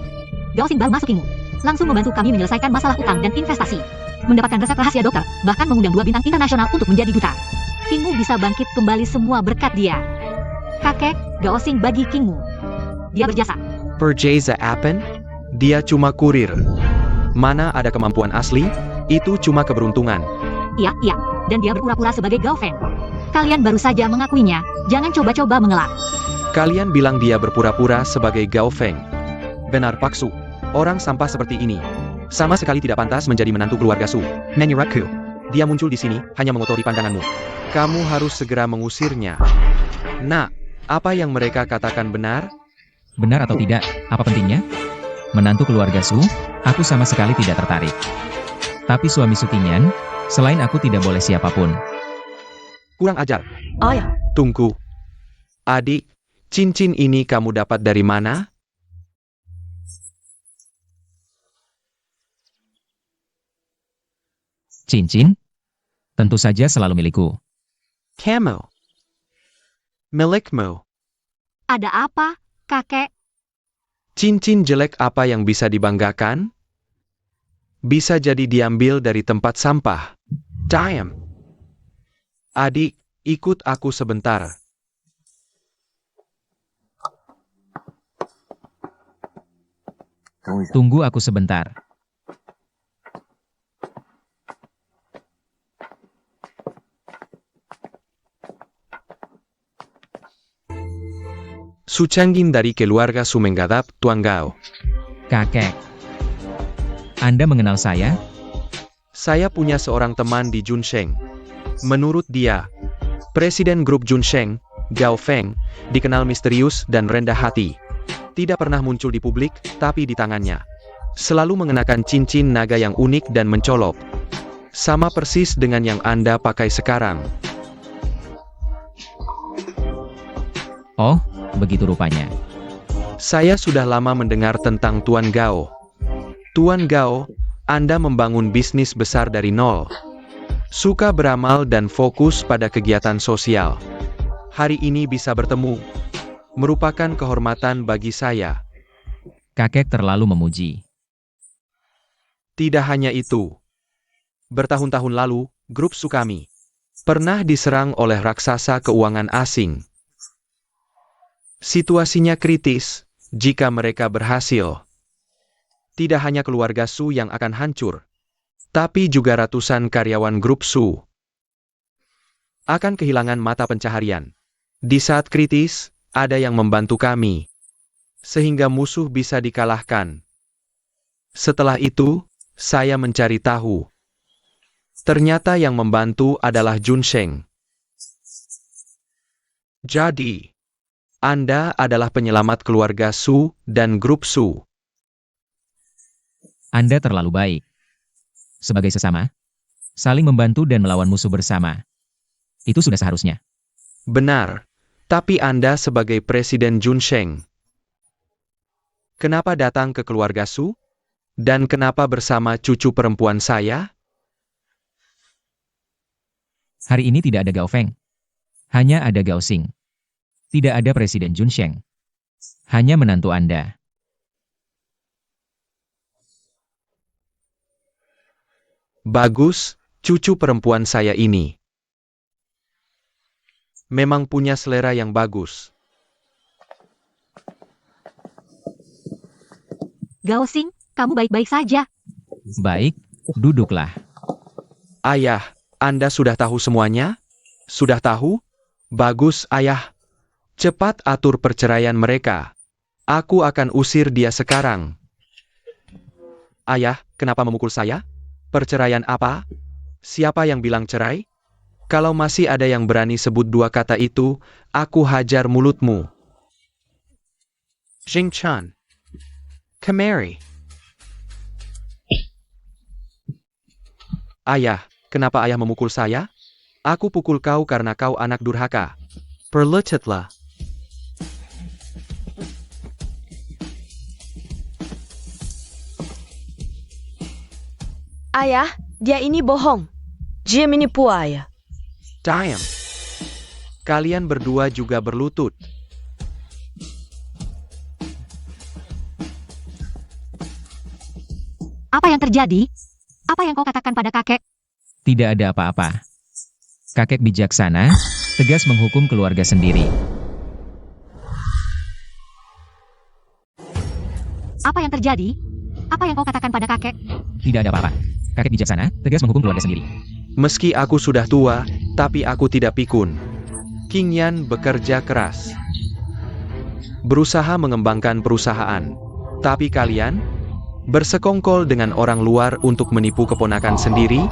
Gao Xing baru masuk Kingmu. Langsung membantu kami menyelesaikan masalah utang dan investasi. Mendapatkan resep rahasia dokter, bahkan mengundang 2 bintang internasional untuk menjadi duta. Kingmu bisa bangkit kembali semua berkat dia. Kakek, Gao Xing bagi Kingmu. Dia berjasa. Perjasa Appen? Dia cuma kurir. Mana ada kemampuan asli? Itu cuma keberuntungan. Iya, dan dia berpura-pura sebagai Gao Feng. Kalian baru saja mengakuinya, jangan coba-coba mengelak. Kalian bilang dia berpura-pura sebagai Gao Feng. Benar Pak Su. Orang sampah seperti ini sama sekali tidak pantas menjadi menantu keluarga Su. Menurutku, dia muncul di sini hanya mengotori pandanganmu. Kamu harus segera mengusirnya. Nah, apa yang mereka katakan benar? Benar atau tidak, apa pentingnya? Menantu keluarga Su, aku sama sekali tidak tertarik. Tapi suami Su Qingyan, selain aku tidak boleh siapapun. Kurang ajar. Ayah, Tunggu. Adik, cincin ini kamu dapat dari mana? Cincin? Tentu saja selalu milikku. Kamu. Milikmu. Ada apa, kakek? Cincin jelek apa yang bisa dibanggakan? Bisa jadi diambil dari tempat sampah. Damn. Adik, ikut aku sebentar. Tunggu aku sebentar. Su Changgin dari keluarga Su menggadap Tuan Gao. Kakek. Anda mengenal saya? Saya punya seorang teman di Junsheng. Menurut dia, Presiden grup Junsheng, Gao Feng, dikenal misterius dan rendah hati. Tidak pernah muncul di publik, tapi di tangannya selalu mengenakan cincin naga yang unik dan mencolok. Sama persis dengan yang Anda pakai sekarang. Oh, begitu rupanya. Saya sudah lama mendengar tentang Tuan Gao. Tuan Gao, Anda membangun bisnis besar dari nol. Suka beramal dan fokus pada kegiatan sosial. Hari ini bisa bertemu, merupakan kehormatan bagi saya. Kakek terlalu memuji. Tidak hanya itu. Bertahun-tahun lalu, grup Sukami pernah diserang oleh raksasa keuangan asing. Situasinya kritis jika mereka berhasil. Tidak hanya keluarga Su yang akan hancur, tapi juga ratusan karyawan grup Su akan kehilangan mata pencaharian. Di saat kritis, ada yang membantu kami, sehingga musuh bisa dikalahkan. Setelah itu, saya mencari tahu. Ternyata yang membantu adalah Junsheng. Jadi, Anda adalah penyelamat keluarga Su dan grup Su. Anda terlalu baik. Sebagai sesama, saling membantu dan melawan musuh bersama. Itu sudah seharusnya. Benar, tapi Anda sebagai Presiden Junsheng, kenapa datang ke keluarga Su? Dan kenapa bersama cucu perempuan saya? Hari ini tidak ada Gao Feng. Hanya ada Gao Xing. Tidak ada Presiden Junsheng. Hanya menantu Anda. Bagus, cucu perempuan saya ini memang punya selera yang bagus. Gao Xing, kamu baik-baik saja. Baik, duduklah. Ayah, Anda sudah tahu semuanya? Sudah tahu? Bagus, Ayah. Cepat atur perceraian mereka. Aku akan usir dia sekarang. Ayah, kenapa memukul saya? Perceraian apa? Siapa yang bilang cerai? Kalau masih ada yang berani sebut dua kata itu, aku hajar mulutmu. Jing Chan. Kemari. Ayah, kenapa ayah memukul saya? Aku pukul kau karena kau anak durhaka. Perlututlah. Ayah, dia ini bohong. Dia menipu ayah. Diam. Kalian berdua juga berlutut. Apa yang terjadi? Apa yang kau katakan pada kakek? Tidak ada apa-apa. Kakek bijaksana, tegas menghukum keluarga sendiri. Apa yang terjadi? Apa yang kau katakan pada kakek? Tidak ada apa-apa. Kakek bijaksana, tegas menghukum keluarga sendiri. Meski aku sudah tua, tapi aku tidak pikun. King Yan bekerja keras. Berusaha mengembangkan perusahaan. Tapi kalian bersekongkol dengan orang luar untuk menipu keponakan sendiri?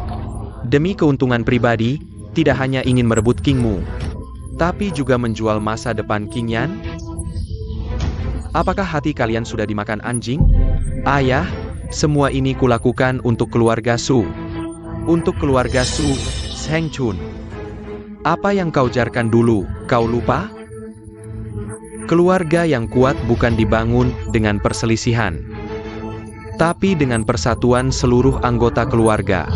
Demi keuntungan pribadi, tidak hanya ingin merebut Kingmu, tapi juga menjual masa depan King Yan? Apakah hati kalian sudah dimakan anjing? Ayah, semua ini kulakukan untuk keluarga Su. Untuk keluarga Su, Sheng Chun. Apa yang kau jarkan dulu, kau lupa? Keluarga yang kuat bukan dibangun dengan perselisihan, tapi dengan persatuan seluruh anggota keluarga.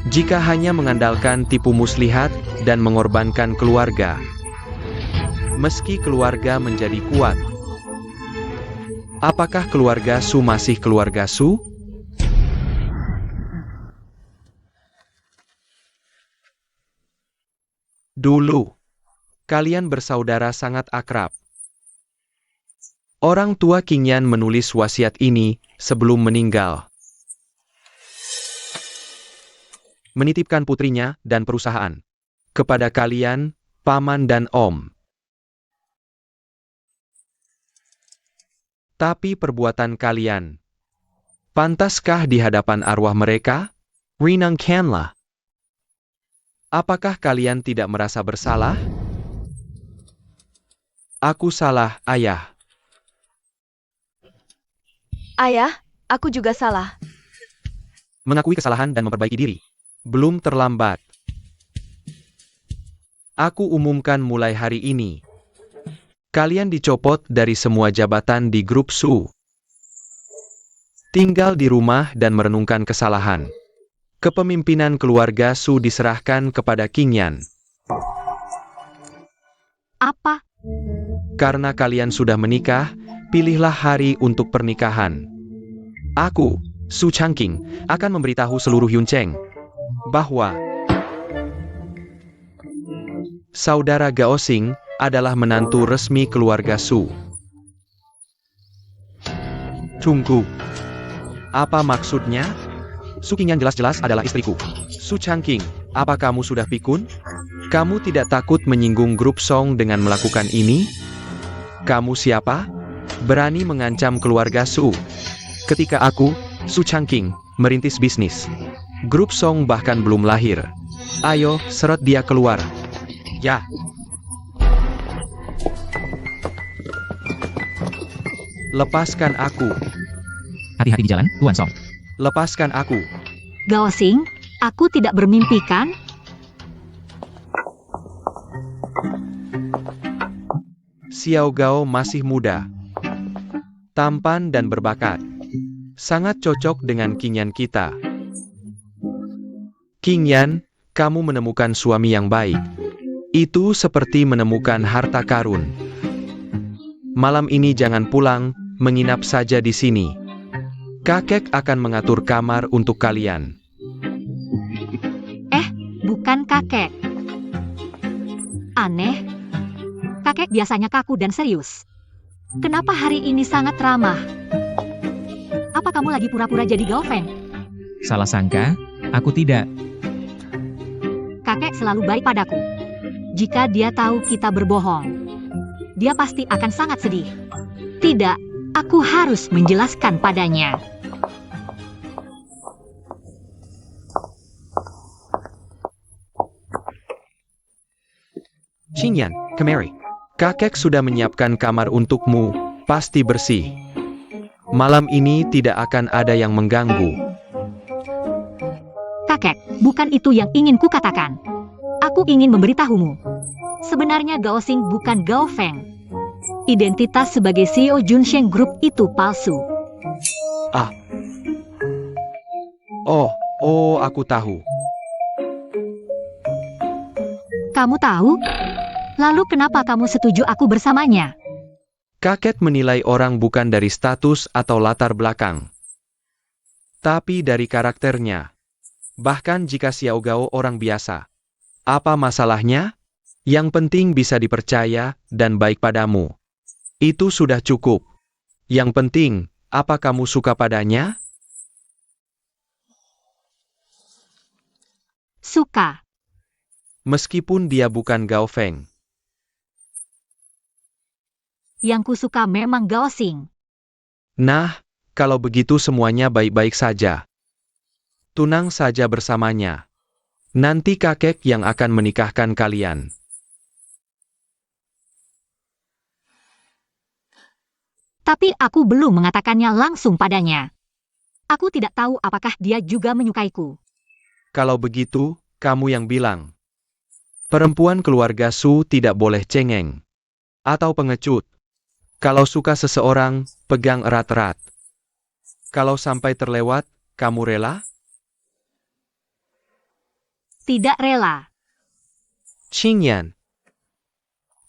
Jika hanya mengandalkan tipu muslihat dan mengorbankan keluarga, meski keluarga menjadi kuat, apakah keluarga Su masih keluarga Su? Dulu, kalian bersaudara sangat akrab. Orang tua King Yan menulis wasiat ini sebelum meninggal. Menitipkan putrinya dan perusahaan kepada kalian, paman dan om. Tapi perbuatan kalian Pantaskah di hadapan arwah mereka? Renungkanlah. Apakah kalian tidak merasa bersalah? Aku salah, Ayah. Ayah, aku juga salah. Mengakui kesalahan dan memperbaiki diri. Belum terlambat. Aku umumkan mulai hari ini. Kalian dicopot dari semua jabatan di grup Su. Tinggal di rumah dan merenungkan kesalahan. Kepemimpinan keluarga Su diserahkan kepada King Yan. Apa? Karena kalian sudah menikah, pilihlah hari untuk pernikahan. Aku, Su Changqing, akan memberitahu seluruh Yuncheng bahwa saudara Gao Xing adalah menantu resmi keluarga Su. Tunggu. Apa maksudnya? Su Qingyan jelas-jelas adalah istriku. Su Changqing, apa kamu sudah pikun? Kamu tidak takut menyinggung grup Song dengan melakukan ini? Kamu siapa? Berani mengancam keluarga Su. Ketika aku, Su Changqing, merintis bisnis. Grup Song bahkan belum lahir. Ayo, seret dia keluar. Ya. Lepaskan aku. Hati-hati di jalan, Tuan Song. Lepaskan aku. Gao Xing, aku tidak bermimpi kan? Xiao Gao masih muda, tampan dan berbakat. Sangat cocok dengan King Yan kita. King Yan, kamu menemukan suami yang baik. Itu seperti menemukan harta karun. Malam ini jangan pulang, menginap saja di sini. Kakek akan mengatur kamar untuk kalian. Bukan kakek. Aneh. Kakek biasanya kaku dan serius. Kenapa hari ini sangat ramah? Apa kamu lagi pura-pura jadi Gao Feng? Salah sangka, aku tidak. Kakek selalu baik padaku. Jika dia tahu kita berbohong, dia pasti akan sangat sedih. Tidak, aku harus menjelaskan padanya. King Yan, kemari. Kakek sudah menyiapkan kamar untukmu, pasti bersih. Malam ini tidak akan ada yang mengganggu. Kakek, bukan itu yang ingin kukatakan. Aku ingin memberitahumu. Sebenarnya Gao Xing bukan Gao Feng. Identitas sebagai CEO Junsheng Group itu palsu. Oh, aku tahu. Kamu tahu? Lalu kenapa kamu setuju aku bersamanya? Kakek menilai orang bukan dari status atau latar belakang, tapi dari karakternya. Bahkan jika Xiao Gao orang biasa. Apa masalahnya? Yang penting bisa dipercaya dan baik padamu. Itu sudah cukup. Yang penting, apa kamu suka padanya? Suka. Meskipun dia bukan Gao Feng. Yang kusuka memang Gao Xing. Nah, kalau begitu semuanya baik-baik saja. Tunang saja bersamanya. Nanti kakek yang akan menikahkan kalian. Tapi aku belum mengatakannya langsung padanya. Aku tidak tahu apakah dia juga menyukaiku. Kalau begitu, kamu yang bilang. Perempuan keluarga Su tidak boleh cengeng. Atau pengecut. Kalau suka seseorang, pegang erat-erat. Kalau sampai terlewat, kamu rela? Tidak rela. King Yan.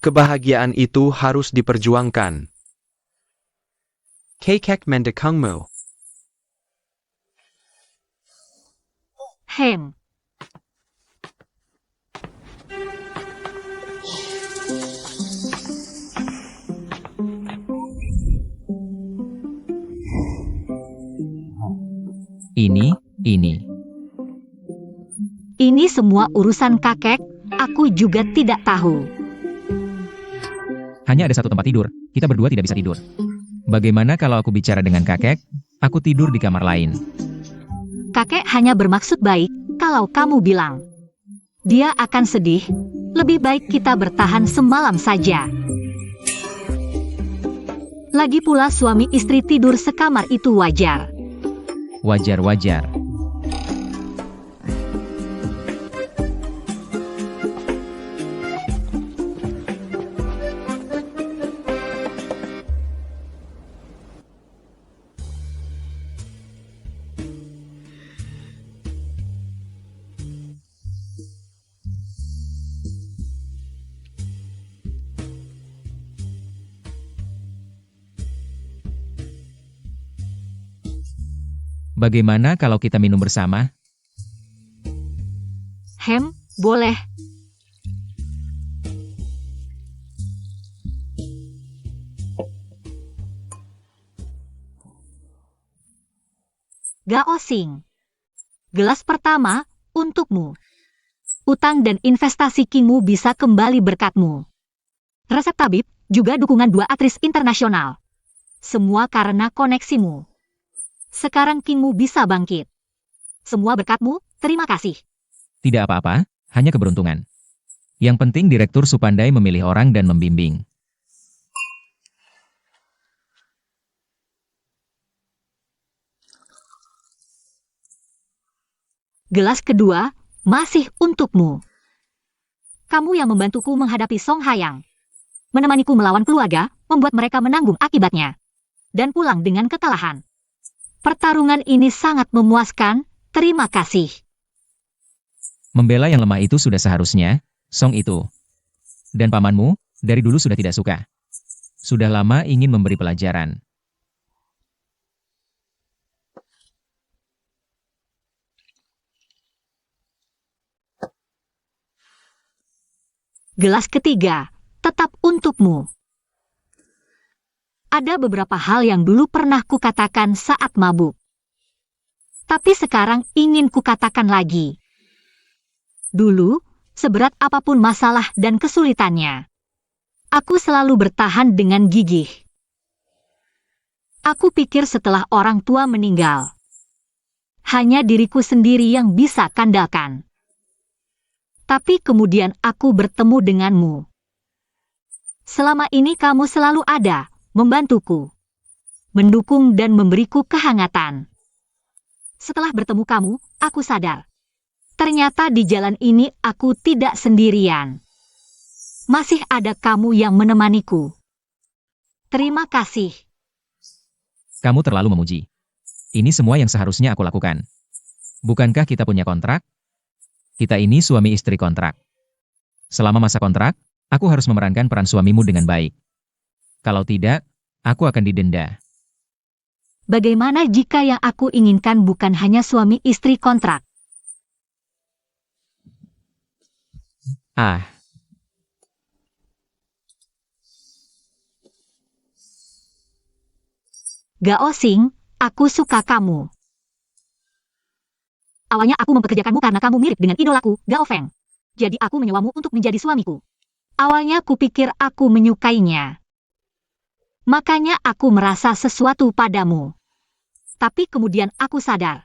Kebahagiaan itu harus diperjuangkan. Kakek mendekungmu. Hem. Ini. Ini semua urusan kakek, aku juga tidak tahu. Hanya ada satu tempat tidur, kita berdua tidak bisa tidur. Bagaimana kalau aku bicara dengan kakek? Aku tidur di kamar lain. Kakek hanya bermaksud baik kalau kamu bilang. Dia akan sedih. Lebih baik kita bertahan semalam saja. Lagi pula suami istri tidur sekamar itu wajar. Wajar-wajar. Bagaimana kalau kita minum bersama? Boleh. Gaosing. Gelas pertama, untukmu. Utang dan investasi Kingmu bisa kembali berkatmu. Resep tabib, juga dukungan 2 aktris internasional. Semua karena koneksimu. Sekarang Kingmu bisa bangkit. Semua berkatmu, terima kasih. Tidak apa-apa, hanya keberuntungan. Yang penting Direktur Supandai memilih orang dan membimbing. Gelas kedua, masih untukmu. Kamu yang membantuku menghadapi Song Hayang. Menemaniku melawan keluarga, membuat mereka menanggung akibatnya. Dan pulang dengan kekalahan. Pertarungan ini sangat memuaskan, terima kasih. Membela yang lemah itu sudah seharusnya, Song itu. Dan pamanmu, dari dulu sudah tidak suka. Sudah lama ingin memberi pelajaran. Gelas ketiga, tetap untukmu. Ada beberapa hal yang dulu pernah kukatakan saat mabuk. Tapi sekarang ingin kukatakan lagi. Dulu, seberat apapun masalah dan kesulitannya, aku selalu bertahan dengan gigih. Aku pikir setelah orang tua meninggal, hanya diriku sendiri yang bisa kandalkan. Tapi kemudian aku bertemu denganmu. Selama ini kamu selalu ada, membantuku, mendukung dan memberiku kehangatan. Setelah bertemu kamu, aku sadar. Ternyata di jalan ini aku tidak sendirian. Masih ada kamu yang menemaniku. Terima kasih. Kamu terlalu memuji. Ini semua yang seharusnya aku lakukan. Bukankah kita punya kontrak? Kita ini suami istri kontrak. Selama masa kontrak, aku harus memerankan peran suamimu dengan baik. Kalau tidak, aku akan didenda. Bagaimana jika yang aku inginkan bukan hanya suami istri kontrak? Gaosing, aku suka kamu. Awalnya aku mempekerjakanmu karena kamu mirip dengan idolaku, Gao Feng. Jadi aku menyewamu untuk menjadi suamiku. Awalnya kupikir aku menyukainya. Makanya aku merasa sesuatu padamu. Tapi kemudian aku sadar.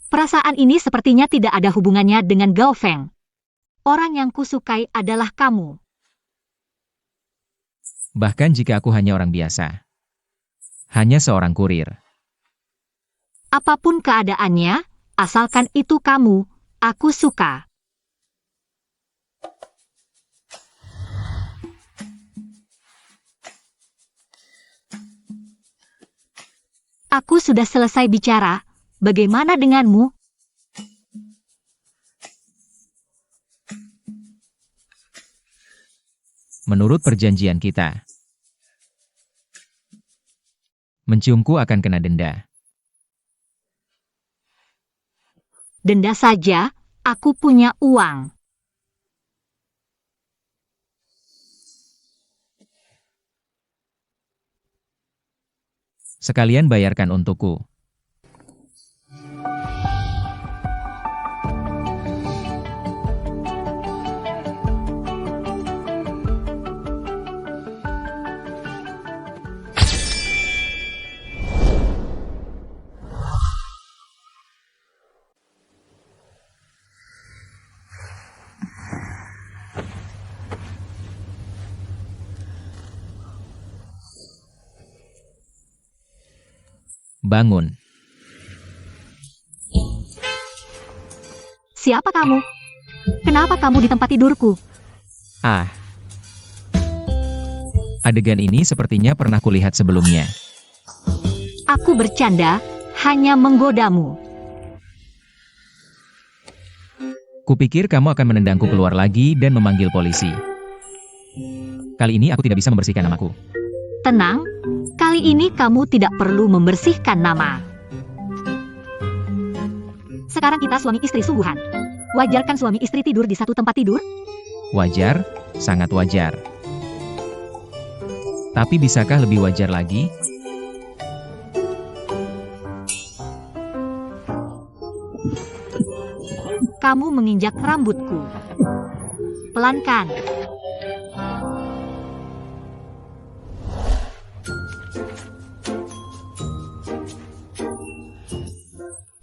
Perasaan ini sepertinya tidak ada hubungannya dengan Gao Feng. Orang yang kusukai adalah kamu. Bahkan jika aku hanya orang biasa. Hanya seorang kurir. Apapun keadaannya, asalkan itu kamu, aku suka. Aku sudah selesai bicara. Bagaimana denganmu? Menurut perjanjian kita, menciumku akan kena denda. Denda saja, aku punya uang. Sekalian bayarkan untukku. Bangun. Siapa kamu? Kenapa kamu di tempat tidurku? Ah. Adegan ini sepertinya pernah kulihat sebelumnya. Aku bercanda, hanya menggodamu. Kupikir kamu akan menendangku keluar lagi dan memanggil polisi. Kali ini aku tidak bisa membersihkan namaku. Tenang, kali ini kamu tidak perlu membersihkan nama. Sekarang kita suami istri sungguhan. Wajar kan suami istri tidur di satu tempat tidur? Wajar, sangat wajar. Tapi bisakah lebih wajar lagi? Kamu menginjak rambutku. Pelankan.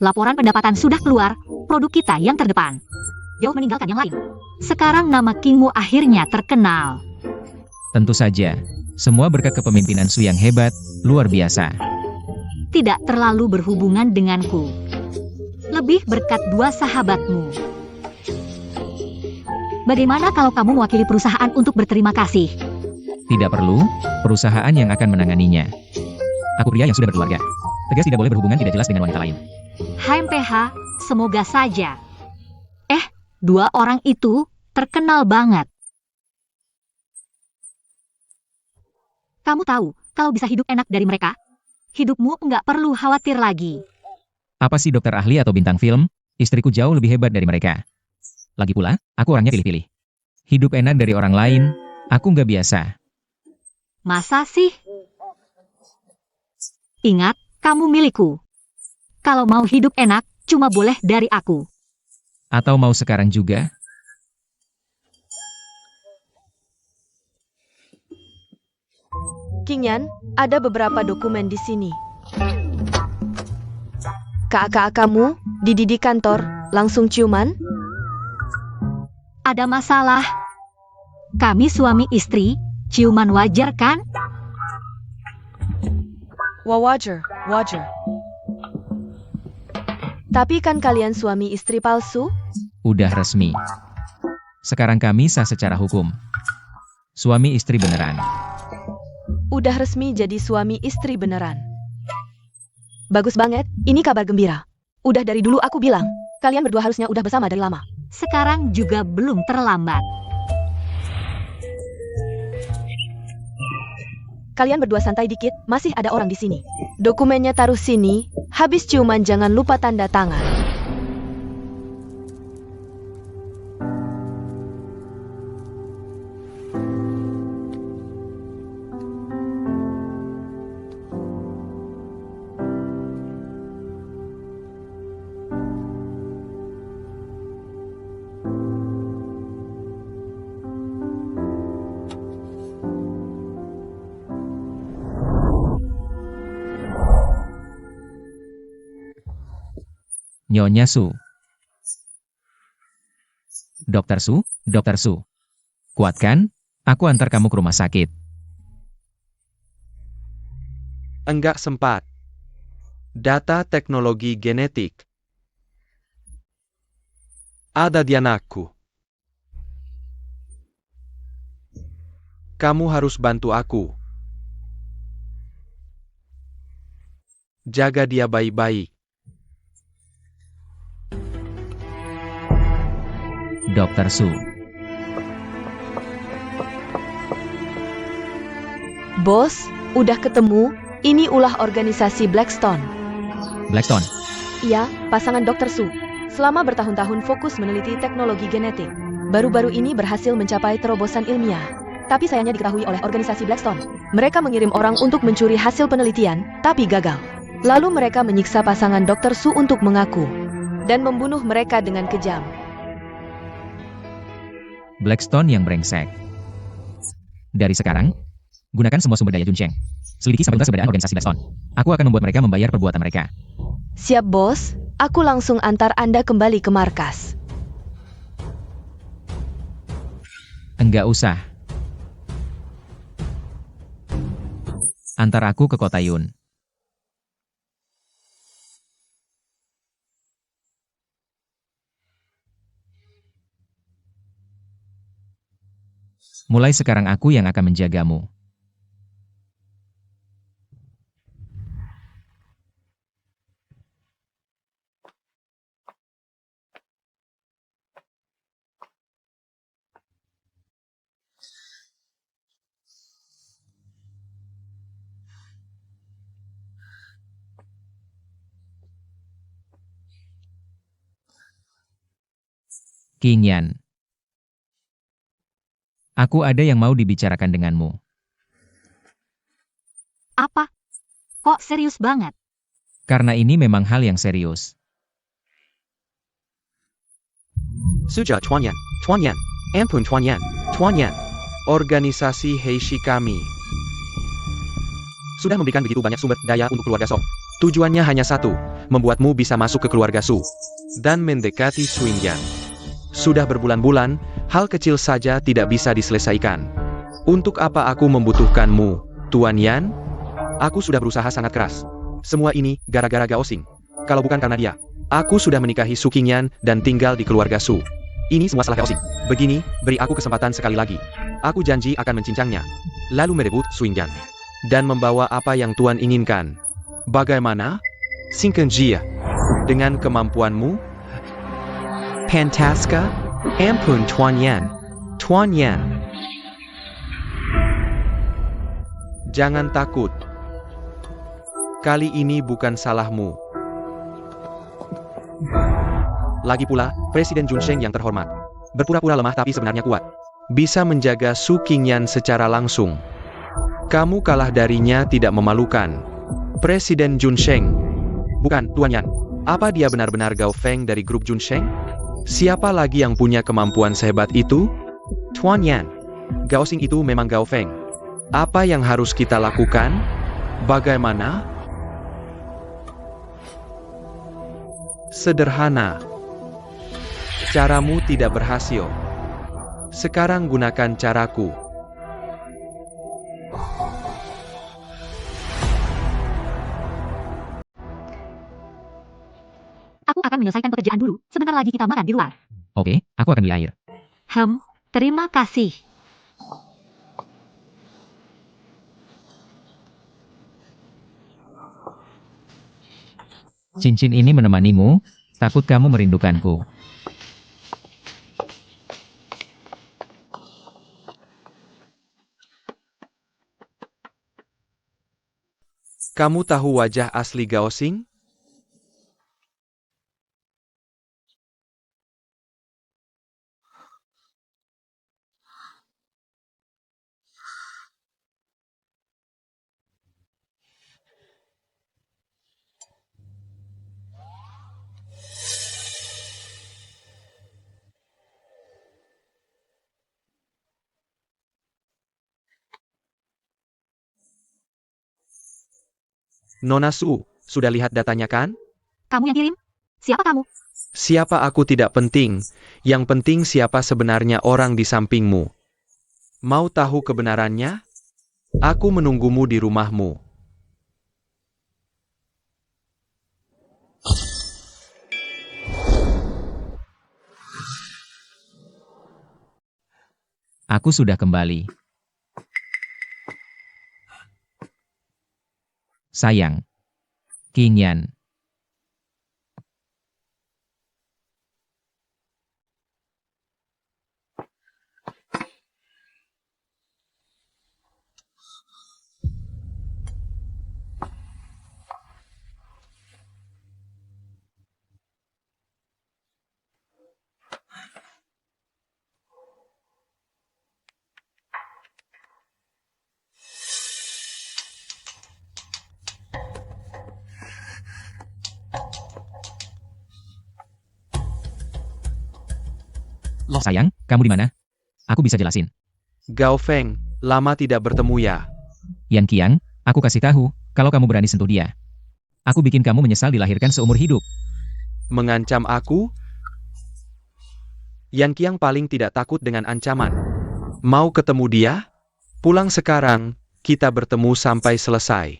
Laporan pendapatan sudah keluar, produk kita yang terdepan. Jauh meninggalkan yang lain. Sekarang nama Kingmu akhirnya terkenal. Tentu saja. Semua berkat kepemimpinan Su yang hebat, luar biasa. Tidak terlalu berhubungan denganku. Lebih berkat dua sahabatmu. Bagaimana kalau kamu mewakili perusahaan untuk berterima kasih? Tidak perlu, perusahaan yang akan menanganinya. Aku pria yang sudah berkeluarga. Tegas tidak boleh berhubungan tidak jelas dengan wanita lain. HMPH, semoga saja. Dua orang itu terkenal banget. Kamu tahu, kalau bisa hidup enak dari mereka, hidupmu nggak perlu khawatir lagi. Apa sih dokter ahli atau bintang film? Istriku jauh lebih hebat dari mereka. Lagi pula, aku orangnya pilih-pilih. Hidup enak dari orang lain, aku nggak biasa. Masa sih? Ingat, kamu milikku. Kalau mau hidup enak, cuma boleh dari aku. Atau mau sekarang juga? King Yan, ada beberapa dokumen di sini. Kakak kamu, di kantor, langsung ciuman? Ada masalah. Kami suami istri, ciuman wajar kan? Wajar. Tapi kan kalian suami istri palsu? Udah resmi. Sekarang kami sah secara hukum. Suami istri beneran. Udah resmi jadi suami istri beneran. Bagus banget, ini kabar gembira. Udah dari dulu aku bilang, kalian berdua harusnya udah bersama dari lama. Sekarang juga belum terlambat. Kalian berdua santai dikit, masih ada orang di sini. Dokumennya taruh sini, habis ciuman jangan lupa tanda tangan. Nyonya Su. Dokter Su. Kuat kan? Aku antar kamu ke rumah sakit. Enggak sempat. Data teknologi genetik. Ada di anakku. Kamu harus bantu aku. Jaga dia baik-baik. Dokter Su. Bos, udah ketemu, ini ulah organisasi Blackstone. Blackstone. Iya, pasangan Dr. Su. Selama bertahun-tahun fokus meneliti teknologi genetik. Baru-baru ini berhasil mencapai terobosan ilmiah. Tapi sayangnya diketahui oleh organisasi Blackstone. Mereka mengirim orang untuk mencuri hasil penelitian, tapi gagal. Lalu mereka menyiksa pasangan Dr. Su untuk mengaku. Dan membunuh mereka dengan kejam. Blackstone yang brengsek. Dari sekarang, gunakan semua sumber daya Junsheng. Selidiki sampai tuntas keberadaan organisasi Blackstone. Aku akan membuat mereka membayar perbuatan mereka. Siap bos, aku langsung antar Anda kembali ke markas. Enggak usah. Antar aku ke kota Yun. Mulai sekarang aku yang akan menjagamu. King Yan. Aku ada yang mau dibicarakan denganmu. Apa? Kok serius banget? Karena ini memang hal yang serius. Suja Chuanyan, Chuanyan, Ampun Chuanyan, Chuanyan. Organisasi Heishi kami sudah memberikan begitu banyak sumber daya untuk keluarga Song. Tujuannya hanya satu, membuatmu bisa masuk ke keluarga Su dan mendekati Swingyan. Sudah berbulan-bulan, hal kecil saja tidak bisa diselesaikan. Untuk apa aku membutuhkanmu, Tuan Yan? Aku sudah berusaha sangat keras. Semua ini gara-gara Gao Xing. Kalau bukan karena dia, aku sudah menikahi Su Qingyan dan tinggal di keluarga Su. Ini semua salah Gao Xing. Begini, beri aku kesempatan sekali lagi. Aku janji akan mencincangnya. Lalu merebut Swingyan. Dan membawa apa yang Tuan inginkan. Bagaimana? Singken Jia. Dengan kemampuanmu? Pantaska? Ampun Tuan Yan. Tuan Yan. Jangan takut. Kali ini bukan salahmu. Lagi pula, Presiden Junsheng yang terhormat. Berpura-pura lemah tapi sebenarnya kuat. Bisa menjaga Su Qingyan secara langsung. Kamu kalah darinya tidak memalukan. Presiden Junsheng. Bukan, Tuan Yan. Apa dia benar-benar Gao Feng dari grup Junsheng? Siapa lagi yang punya kemampuan sehebat itu? Tuan Yan. Gao Xing itu memang Gao Feng. Apa yang harus kita lakukan? Bagaimana? Sederhana. Caramu tidak berhasil. Sekarang gunakan caraku. Aku akan menyelesaikan pekerjaan dulu. Sebentar lagi kita makan di luar. Oke, aku akan beli air. Terima kasih. Cincin ini menemanimu, takut kamu merindukanku. Kamu tahu wajah asli Gao Xing? Nona Su, sudah lihat datanya kan? Kamu yang kirim? Siapa kamu? Siapa aku tidak penting. Yang penting siapa sebenarnya orang di sampingmu. Mau tahu kebenarannya? Aku menunggumu di rumahmu. Aku sudah kembali. Sayang. King Yan. Sayang, kamu di mana? Aku bisa jelasin. Gao Feng, lama tidak bertemu ya. Yan Qiang, aku kasih tahu, kalau kamu berani sentuh dia. Aku bikin kamu menyesal dilahirkan seumur hidup. Mengancam aku? Yan Qiang paling tidak takut dengan ancaman. Mau ketemu dia? Pulang sekarang, kita bertemu sampai selesai.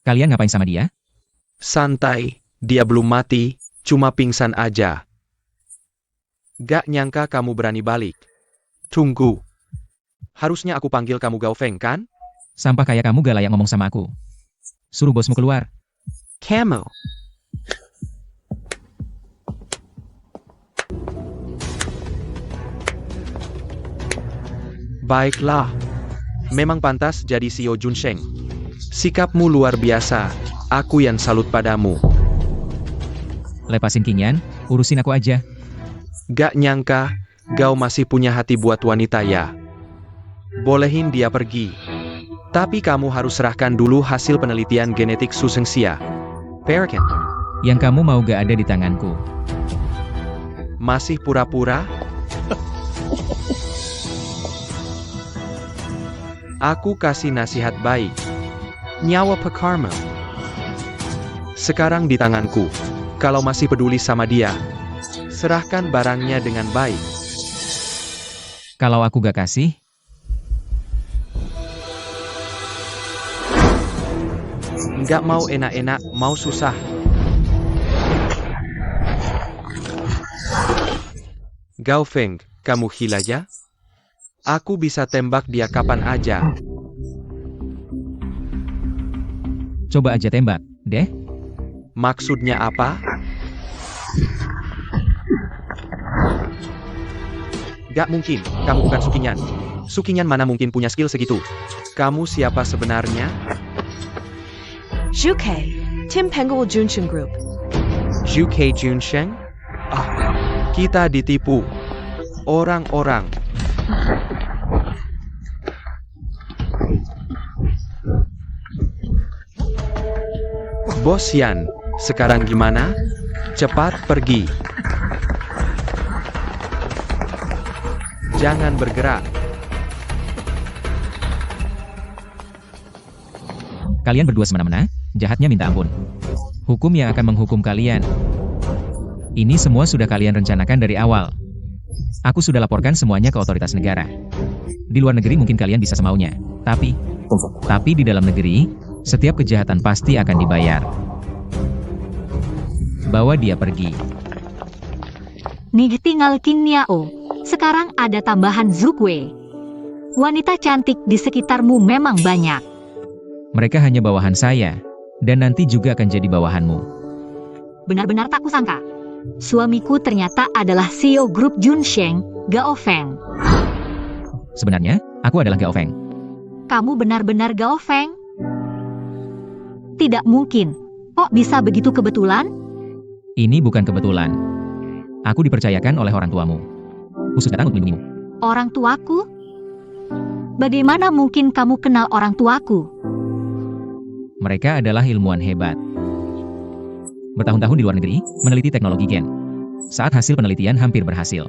Kalian ngapain sama dia? Santai, dia belum mati, cuma pingsan aja. Gak nyangka kamu berani balik. Tunggu. Harusnya aku panggil kamu Gao Feng kan? Sampah kayak kamu gak layak ngomong sama aku. Suruh bosmu keluar. Camel. Baiklah. Memang pantas jadi CEO Junsheng. Sikapmu luar biasa. Aku yang salut padamu. Lepasin Qingyan, urusin aku aja. Gak nyangka, Gao masih punya hati buat wanita ya. Bolehin dia pergi. Tapi kamu harus serahkan dulu hasil penelitian genetik Su Shengxia. Perken. Yang kamu mau gak ada di tanganku. Masih pura-pura? Aku kasih nasihat baik. Nyawa Pekarma. Sekarang di tanganku. Kalau masih peduli sama dia, serahkan barangnya dengan baik. Kalau aku gak kasih, Nggak mau enak-enak, mau susah. Gao Feng, kamu gila ya? Aku bisa tembak dia kapan aja. coba aja tembak, deh. Maksudnya apa? Gak mungkin, kamu bukan Sukinyan. Sukinyan mana mungkin punya skill segitu? Kamu siapa sebenarnya? Zhu Kei, Tim Penguil Junsheng Group. Zhu Kei Junsheng? Ah, kita ditipu. Orang-orang. Bos Yan, sekarang gimana? Cepat pergi. Jangan bergerak. Kalian berdua semena-mena, jahatnya minta ampun. Hukum yang akan menghukum kalian. Ini semua sudah kalian rencanakan dari awal. Aku sudah laporkan semuanya ke otoritas negara. Di luar negeri mungkin kalian bisa semaunya. Tapi di dalam negeri, setiap kejahatan pasti akan dibayar. Bawa dia pergi. Nih tinggal Qin Niao. Sekarang ada tambahan Zhu Kue. Wanita cantik di sekitarmu memang banyak. Mereka hanya bawahan saya, dan nanti juga akan jadi bawahanmu. Benar-benar tak kusangka. Suamiku ternyata adalah CEO grup Junsheng, Gao Feng. Sebenarnya, aku adalah Gao Feng. Kamu benar-benar Gao Feng? Tidak mungkin. Kok bisa begitu kebetulan? Ini bukan kebetulan. Aku dipercayakan oleh orang tuamu. Khusus datang untuk melindungimu. Orang tuaku? Bagaimana mungkin kamu kenal orang tuaku? Mereka adalah ilmuwan hebat. Bertahun-tahun di luar negeri, meneliti teknologi gen. Saat hasil penelitian hampir berhasil,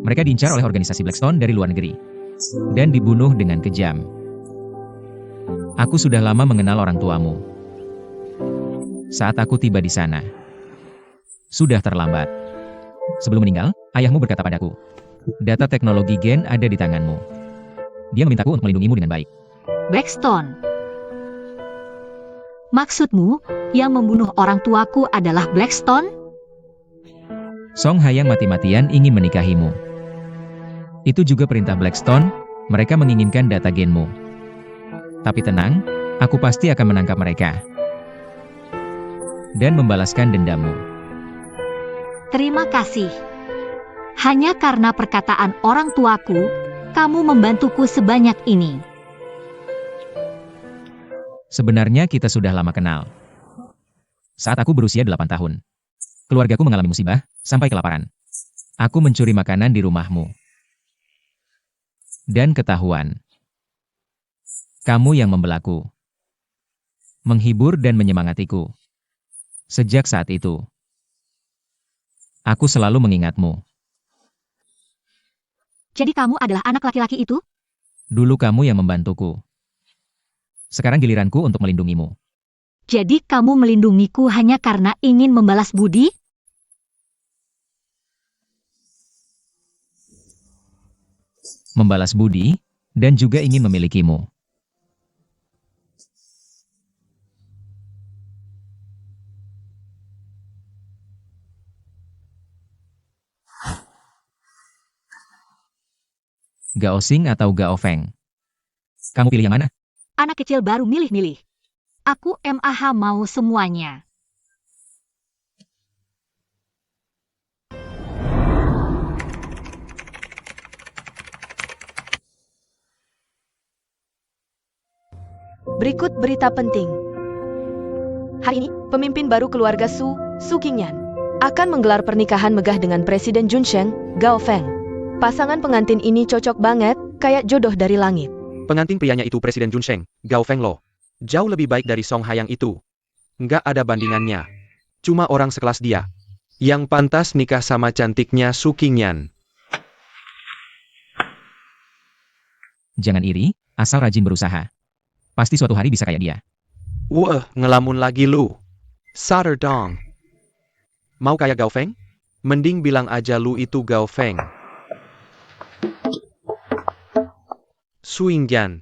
mereka diincar oleh organisasi Blackstone dari luar negeri. Dan dibunuh dengan kejam. Aku sudah lama mengenal orang tuamu. Saat aku tiba di sana, sudah terlambat. Sebelum meninggal, ayahmu berkata padaku, data teknologi gen ada di tanganmu. Dia memintaku untuk melindungimu dengan baik. Blackstone. Maksudmu, yang membunuh orang tuaku adalah Blackstone? Song Hayang mati-matian ingin menikahimu. Itu juga perintah Blackstone, mereka menginginkan data genmu. Tapi tenang, aku pasti akan menangkap mereka. Dan membalaskan dendamu. Terima kasih. Hanya karena perkataan orang tuaku, kamu membantuku sebanyak ini. Sebenarnya kita sudah lama kenal. Saat aku berusia 8 tahun. Keluargaku mengalami musibah, sampai kelaparan. Aku mencuri makanan di rumahmu. Dan ketahuan. Kamu yang membelaku. Menghibur dan menyemangatiku. Sejak saat itu. Aku selalu mengingatmu. Jadi kamu adalah anak laki-laki itu? Dulu kamu yang membantuku. Sekarang giliranku untuk melindungimu. Jadi kamu melindungiku hanya karena ingin membalas budi? Membalas budi, dan juga ingin memilikimu. Gao Xing atau Gao Feng? Kamu pilih yang mana? Anak kecil baru milih-milih. Aku MAH mau semuanya. Berikut berita penting. Hari ini, pemimpin baru keluarga Su Qingyan, akan menggelar pernikahan megah dengan Presiden Junsheng, Gao Feng. Pasangan pengantin ini cocok banget, kayak jodoh dari langit. Pengantin prianya itu Presiden Junsheng, Gao Feng lo. Jauh lebih baik dari Song Hayang itu. Nggak ada bandingannya. Cuma orang sekelas dia yang pantas nikah sama cantiknya Su Qingyan. Jangan iri, asal rajin berusaha. Pasti suatu hari bisa kayak dia. Wah, ngelamun lagi lu. Sadar dong. Mau kayak Gao Feng? Mending bilang aja lu itu Gao Feng. Su Qingyan.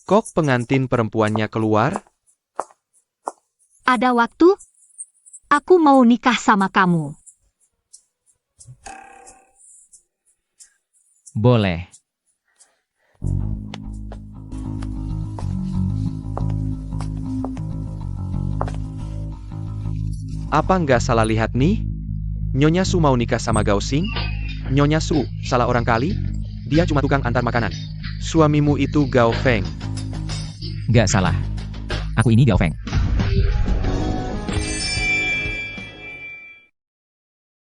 Kok pengantin perempuannya keluar? Ada waktu? Aku mau nikah sama kamu. Boleh. Apa nggak salah lihat nih? Nyonya Su mau nikah sama Gao Xing? Nyonya Su, salah orang kali? Dia cuma tukang antar makanan. Suamimu itu Gao Feng. Gak salah. Aku ini Gao Feng.